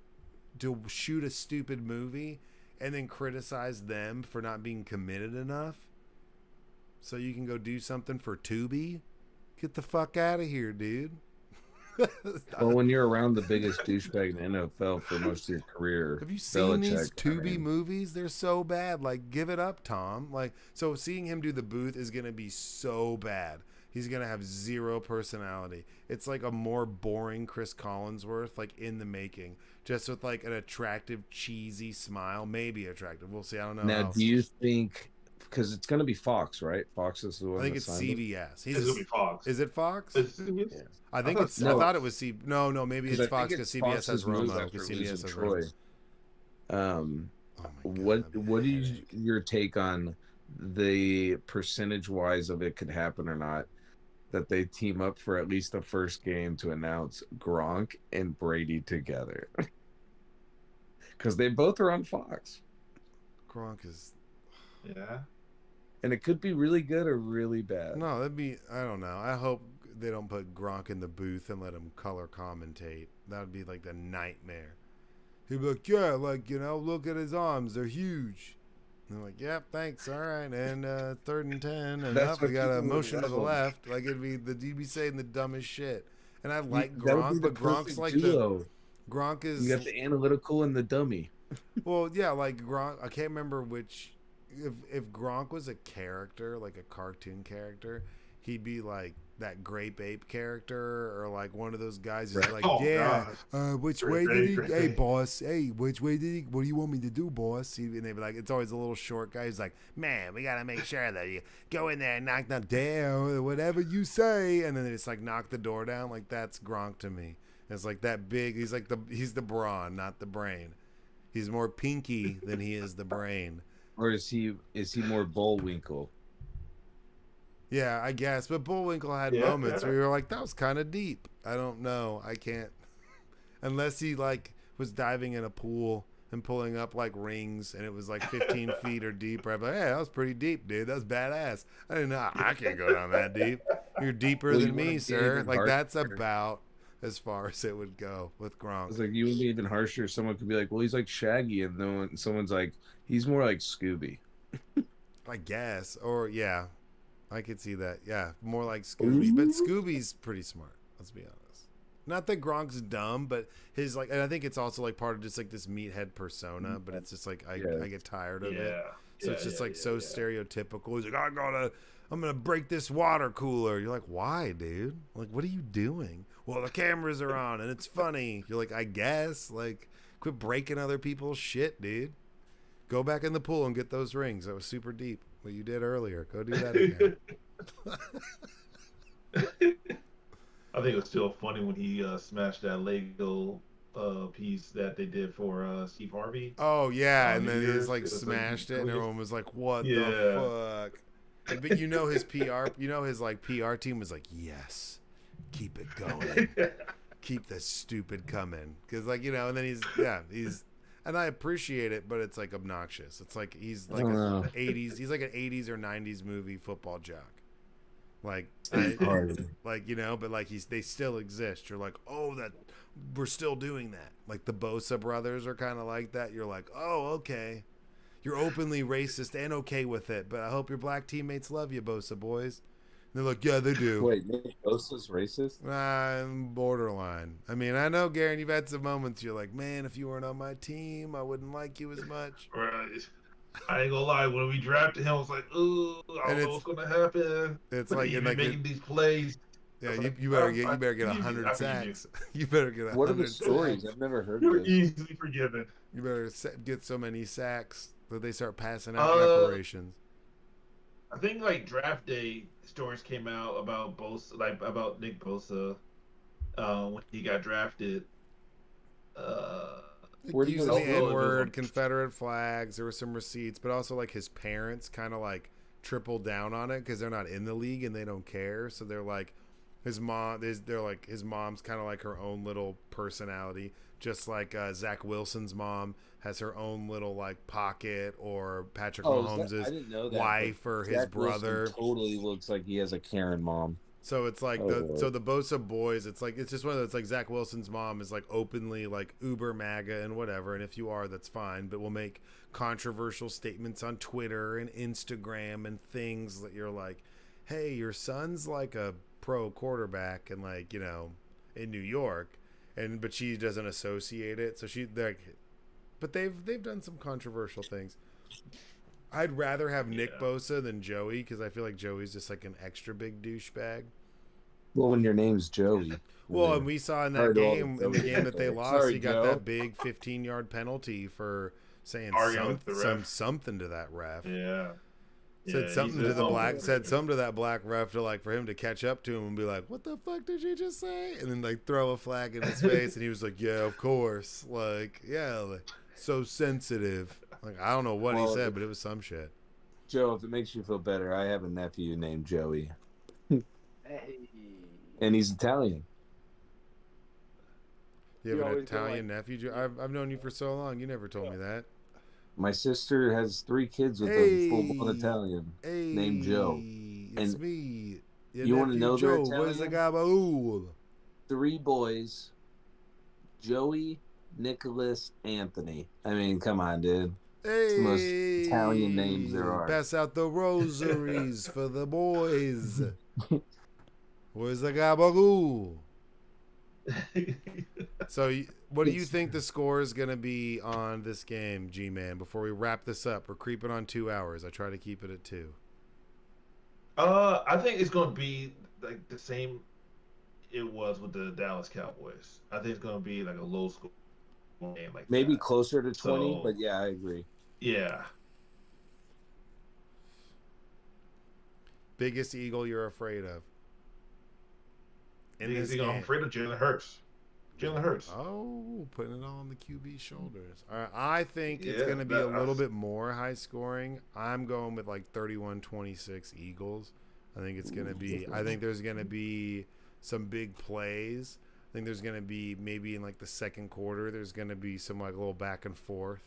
shoot a stupid movie and then criticize them for not being committed enough so you can go do something for Tubi. Get the fuck out of here, dude. Well, when you're around the biggest douchebag in the NFL for most of your career, have you seen these Tubi movies? They're so bad. Like, give it up, Tom. Like, so seeing him do the booth is gonna be so bad. He's gonna have zero personality. It's like a more boring Chris Collinsworth, like in the making, just with like an attractive, cheesy smile. Maybe attractive. We'll see. I don't know. Now, do you think? Because it's going to be Fox, right? Fox is the one. I think it's CBS. It's gonna be Fox. Is it Fox? Yeah. I think it's. I thought it was C. No, maybe it's Fox because CBS has Romo. Because CBS has Troy. Romo. What is your take on the percentage-wise of it could happen or not? That they team up for at least the first game to announce Gronk and Brady together, because they both are on Fox. Gronk is. Yeah. And it could be really good or really bad. No, that'd be. I don't know. I hope they don't put Gronk in the booth and let him color commentate. That would be like the nightmare. He'd be like, yeah, like, you know, look at his arms. They're huge. And I'm like, yep, thanks. All right. And 3rd and 10. And up, we got a motion to the left. Like, you'd be saying the dumbest shit. And I like Gronk, but Gronk's like duo. Gronk is. You got the analytical and the dummy. Well, yeah, like Gronk. I can't remember which. If Gronk was a character, like a cartoon character, he'd be like that Grape Ape character, or like one of those guys who's like, which way did he? Hey, boss. Hey, which way did he? What do you want me to do, boss? And they'd be like, it's always a little short guy. He's like, man, we gotta make sure that you go in there and knock the down, whatever you say, and then they just like knock the door down. Like, that's Gronk to me. It's like that big. He's like he's the brawn, not the brain. He's more pinky than he is the brain. Or is he more Bullwinkle? Yeah, I guess. But Bullwinkle had moments where you were like, that was kind of deep. I don't know. I can't. Unless he like was diving in a pool and pulling up like rings and it was like 15 feet or deeper. I'd be like, hey, that was pretty deep, dude. That was badass. I didn't know. I can't go down that deep. You're deeper than me, sir. Like, that's about as far as it would go with Gronk. It's like, you would be even harsher. Someone could be like, well, he's like Shaggy, and someone's like, he's more like Scooby. I guess. Or yeah, I could see that. Yeah, more like Scooby. But Scooby's pretty smart, let's be honest. Not that Gronk's dumb, but his like, and I think it's also like part of just like this meathead persona, but it's just like I get tired of it. So it's just so stereotypical. He's like, I'm gonna break this water cooler. You're like, why, dude? Like, what are you doing? Well, the cameras are on and it's funny. You're like, I guess. Like, quit breaking other people's shit, dude. Go back in the pool and get those rings. That was super deep. What you did earlier. Go do that again. I think it was still funny when he smashed that Lego piece that they did for Steve Harvey. Oh yeah, and then he just like smashed it, and everyone was like, "What the fuck?" But you know his PR, his like PR team was like, "Yes, keep it going, keep this stupid coming," because like and then he's. And I appreciate it, but it's like obnoxious. It's like he's like an 80s. He's like an 80s or 90s movie football jock. Like, but like they still exist. You're like, oh, that we're still doing that. Like the Bosa brothers are kind of like that. You're like, oh, okay. You're openly racist and okay with it, but I hope your black teammates love you, Bosa boys. And they're like, yeah, they do. Wait, Nick Bosa's racist? Borderline. I mean, I know, Garen, you've had some moments you're like, man, if you weren't on my team, I wouldn't like you as much. Right. I ain't gonna lie. When we drafted him, I was like, "Ooh, I don't know what's gonna happen." It's like you're making these plays. Yeah, you better get 100 sacks. You better get 100. What are the stories? I've never heard. You're easily forgiven. You better get so many sacks that they start passing out reparations. I think like draft day stories came out about Bosa, like about Nick Bosa, when he got drafted. Using the N-word, Confederate flags. There were some receipts, but also like his parents kind of like tripled down on it because they're not in the league and they don't care. So they're like, his mom. They're like his mom's kind of like her own little personality, just like Zach Wilson's mom has her own little like pocket, or Patrick Mahomes' wife or his brother. Wilson totally looks like he has a Karen mom. So it's like the Bosa boys. It's like it's just one of those, like Zach Wilson's mom is like openly like uber MAGA and whatever. And if you are, that's fine. But we'll make controversial statements on Twitter and Instagram and things that you're like, hey, your son's like a pro quarterback, and like in New York, but she doesn't associate it. So but they've done some controversial things. I'd rather have Nick Bosa than Joey because I feel like Joey's just like an extra big douchebag. Well, when your name's Joey. Well, and we saw in that game, in the game that they lost, he got that big 15-yard penalty for saying something to that ref. Yeah. Said something to that black ref for him to catch up to him and be like, "What the fuck did you just say?" And then like throw a flag in his face, and he was like, "Yeah, of course." Like, yeah, like, so sensitive. Like, I don't know what he said, but it was some shit. Joe, if it makes you feel better, I have a nephew named Joey. Hey. And he's Italian. You have an Italian nephew? I've known you for so long. You never told me that. My sister has 3 kids with a full-blown Italian named Joe. It's me. You want to know Joe, their Italian? Where's the gabagool? 3 boys. Joey, Nicholas, Anthony. I mean, come on, dude. It's the most Italian names there are. Pass out the rosaries for the boys. Where's the gabagool? So, what do you think the score is going to be on this game, G-Man? Before we wrap this up, we're creeping on 2 hours. I try to keep it at 2. I think it's going to be like the same it was with the Dallas Cowboys. I think it's going to be like a low score game, like maybe closer to 20, but yeah, I agree. Yeah. Biggest Eagle you're afraid of? I'm afraid of Jalen Hurts. Jalen Hurts. Oh, putting it all on the QB's shoulders. All right, I think it's going to be a little bit more high scoring. I'm going with like 31-26 Eagles. I think it's going to be. I think there's going to be some big plays. I think there's going to be maybe in like the second quarter. There's going to be some like little back and forth.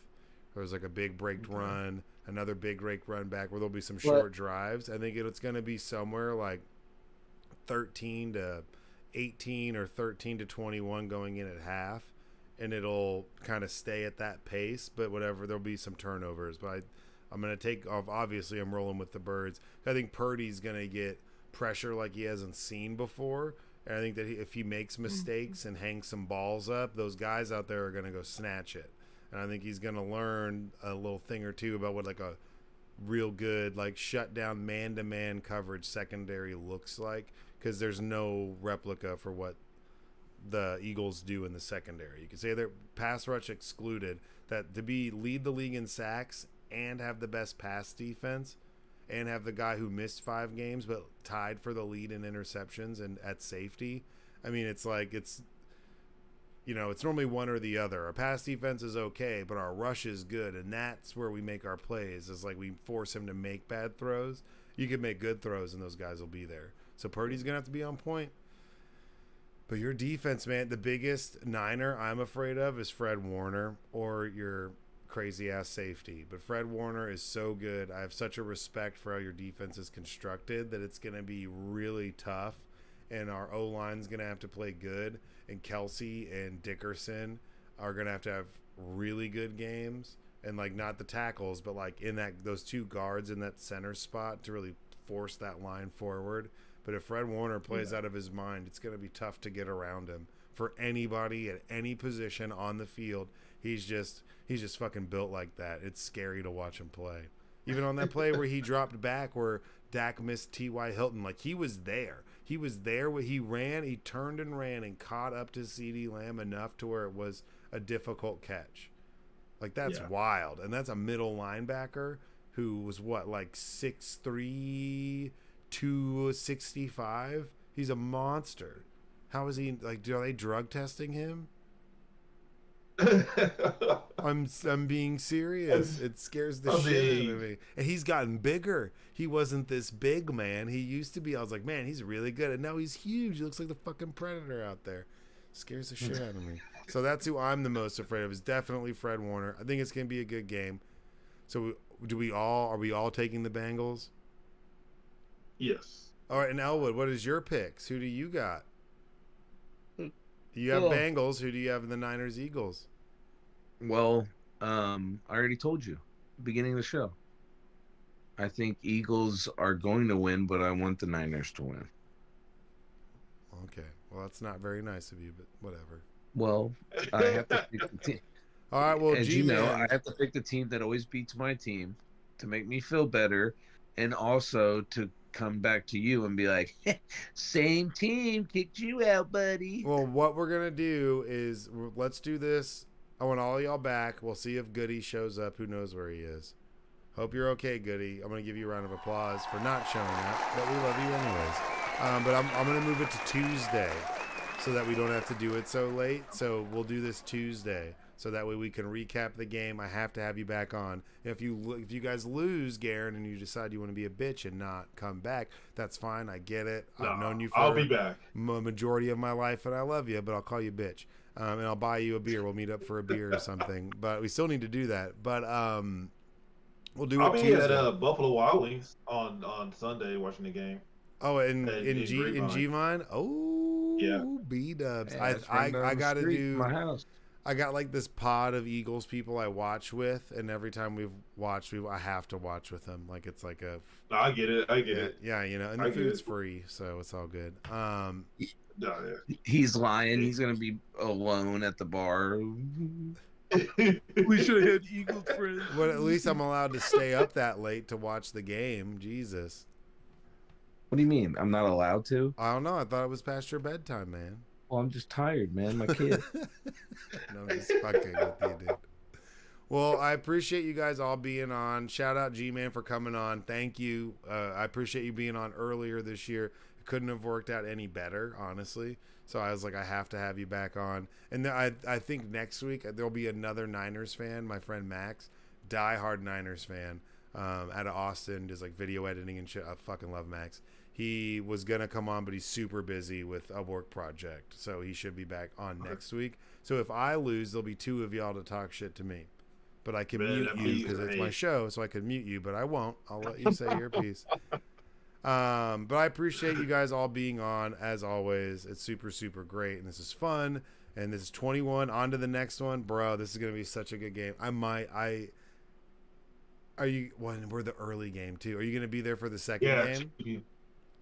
There's like a big break run, another big break run back where there'll be some short drives. I think it's going to be somewhere like 13 to 18 or 13 to 21 going in at half, and it'll kind of stay at that pace, but whatever, there'll be some turnovers. But I'm going to take off. Obviously, I'm rolling with the Birds. I think Purdy's going to get pressure like he hasn't seen before, and I think that if he makes mistakes and hangs some balls up, those guys out there are going to go snatch it. And I think he's going to learn a little thing or two about what like a real good like shut down man-to-man coverage secondary looks like, because there's no replica for what the Eagles do in the secondary. You can say they're pass rush excluded, that to be lead the league in sacks and have the best pass defense and have the guy who missed 5 games but tied for the lead in interceptions and at safety. I mean, it's like it's normally one or the other. Our pass defense is okay, but our rush is good, and that's where we make our plays. It's like we force him to make bad throws. You can make good throws, and those guys will be there. So Purdy's going to have to be on point. But your defense, man, the biggest Niner I'm afraid of is Fred Warner or your crazy-ass safety. But Fred Warner is so good. I have such a respect for how your defense is constructed that it's going to be really tough. And our O-line's going to have to play good. And Kelsey and Dickerson are going to have really good games. And, like, not the tackles, but, like, in those 2 guards in that center spot to really force that line forward. But if Fred Warner plays out of his mind, it's going to be tough to get around him for anybody at any position on the field. He's just fucking built like that. It's scary to watch him play. Even on that play where he dropped back where Dak missed T.Y. Hilton, like he was there. He was there when he ran, he turned and ran and caught up to CeeDee Lamb enough to where it was a difficult catch. Like that's wild. And that's a middle linebacker who was like 6'3", 265. He's a monster. How is he like? Are they drug testing him? I'm being serious. It scares the shit out of me. And he's gotten bigger. He wasn't this big, man. He used to be. I was like, man, he's really good. And now he's huge. He looks like the fucking Predator out there. Scares the shit out of me. So that's who I'm the most afraid of. Is definitely Fred Warner. I think it's gonna be a good game. So are we all taking the Bengals? Yes. All right, and Elwood, what is your picks? Who do you got? You have Bengals. Who do you have in the Niners Eagles? Well, I already told you beginning of the show. I think Eagles are going to win, but I want the Niners to win. okay. Well, that's not very nice of you, but whatever. Well, I have to pick the team. All right, well, as you know, I have to pick the team that always beats my team to make me feel better, and also to come back to you and be like, same team kicked you out, buddy. Well, what we're gonna do is let's do this. I want all y'all back. We'll see if Goody shows up. Who knows where he is? Hope you're okay, Goody. I'm gonna give you a round of applause for not showing up, but we love you anyways. But I'm gonna move it to Tuesday, so that we don't have to do it so late. So we'll do this Tuesday, so that way we can recap the game. I have to have you back on. If you guys lose, Garen, and you decide you want to be a bitch and not come back, that's fine. I get it. I've known you for I'll be back. Majority of my life, and I love you, but I'll call you bitch. And I'll buy you a beer. We'll meet up for a beer or something. But we still need to do that. But we'll do it Tuesday. I'll be at Buffalo Wild Wings on Sunday watching the game. Oh, in G-Vine? Oh, yeah. B-dubs. Yeah, I got to do my house. I got like this pod of Eagles people I watch with, and every time we've watched, I have to watch with them. Like it's like a. I get it. Yeah, you know, and the food's free, so it's all good. He's lying. He's gonna be alone at the bar. We should have had Eagles friends. But at least I'm allowed to stay up that late to watch the game. Jesus. What do you mean? I'm not allowed to? I don't know. I thought it was past your bedtime, man. Well, I'm just tired, man. My kid. No, I'm just fucking with you, dude. Well, I appreciate you guys all being on. Shout out G-Man for coming on. Thank you. I appreciate you being on earlier this year. It couldn't have worked out any better, honestly. So I was like, I have to have you back on. And I think next week there'll be another Niners fan, my friend Max, diehard Niners fan, out of Austin, just like video editing and shit. I fucking love Max. He was going to come on, but he's super busy with a work project. So he should be back on next week. So if I lose, there'll be two of y'all to talk shit to me. But I can mute you because it's my show, so I can mute you, but I won't. I'll let you say your piece. But I appreciate you guys all being on, as always. It's super, super great, and this is fun. And this is 21. On to the next one. Bro, this is going to be such a good game. We're the early game, too. Are you going to be there for the second game?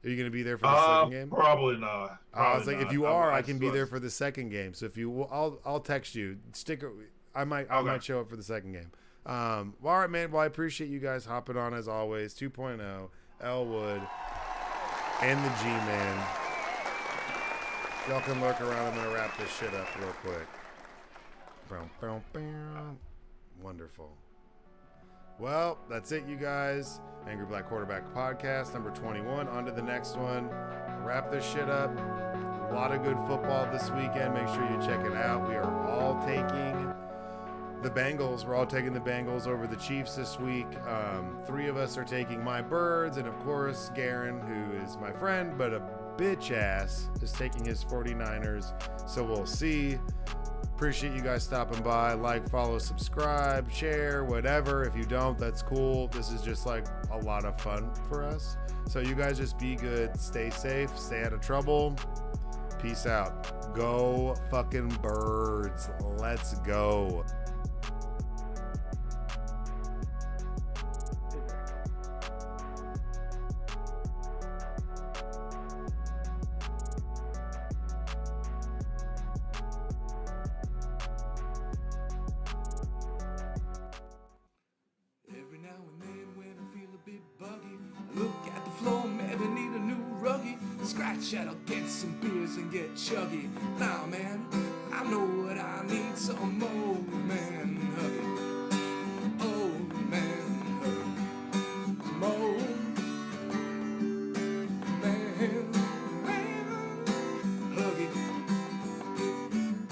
Are you going to be there for the second game? Probably not. I was like, if you are, I can be there for the second game. So if you, I'll text you. I might show up for the second game. All right, man. Well, I appreciate you guys hopping on as always. 2.0, Elwood, and the G-Man. Y'all can lurk around. I'm gonna wrap this shit up real quick. Wonderful. Well, that's it, you guys. Angry Black Quarterback Podcast, number 21. On to the next one. Wrap this shit up. A lot of good football this weekend. Make sure you check it out. We are all taking the Bengals. We're all taking the Bengals over the Chiefs this week. 3 of us are taking my Birds. And, of course, Garen, who is my friend, but a bitch ass, is taking his 49ers. So we'll see. Appreciate you guys stopping by. Like, follow, subscribe, share, whatever. If you don't, that's cool. This is just like a lot of fun for us. So you guys just be good. Stay safe. Stay out of trouble. Peace out. Go fucking Birds. Let's go. I'll get some beers and get chuggy. Nah, man, I know what I need, some more Man Huggie.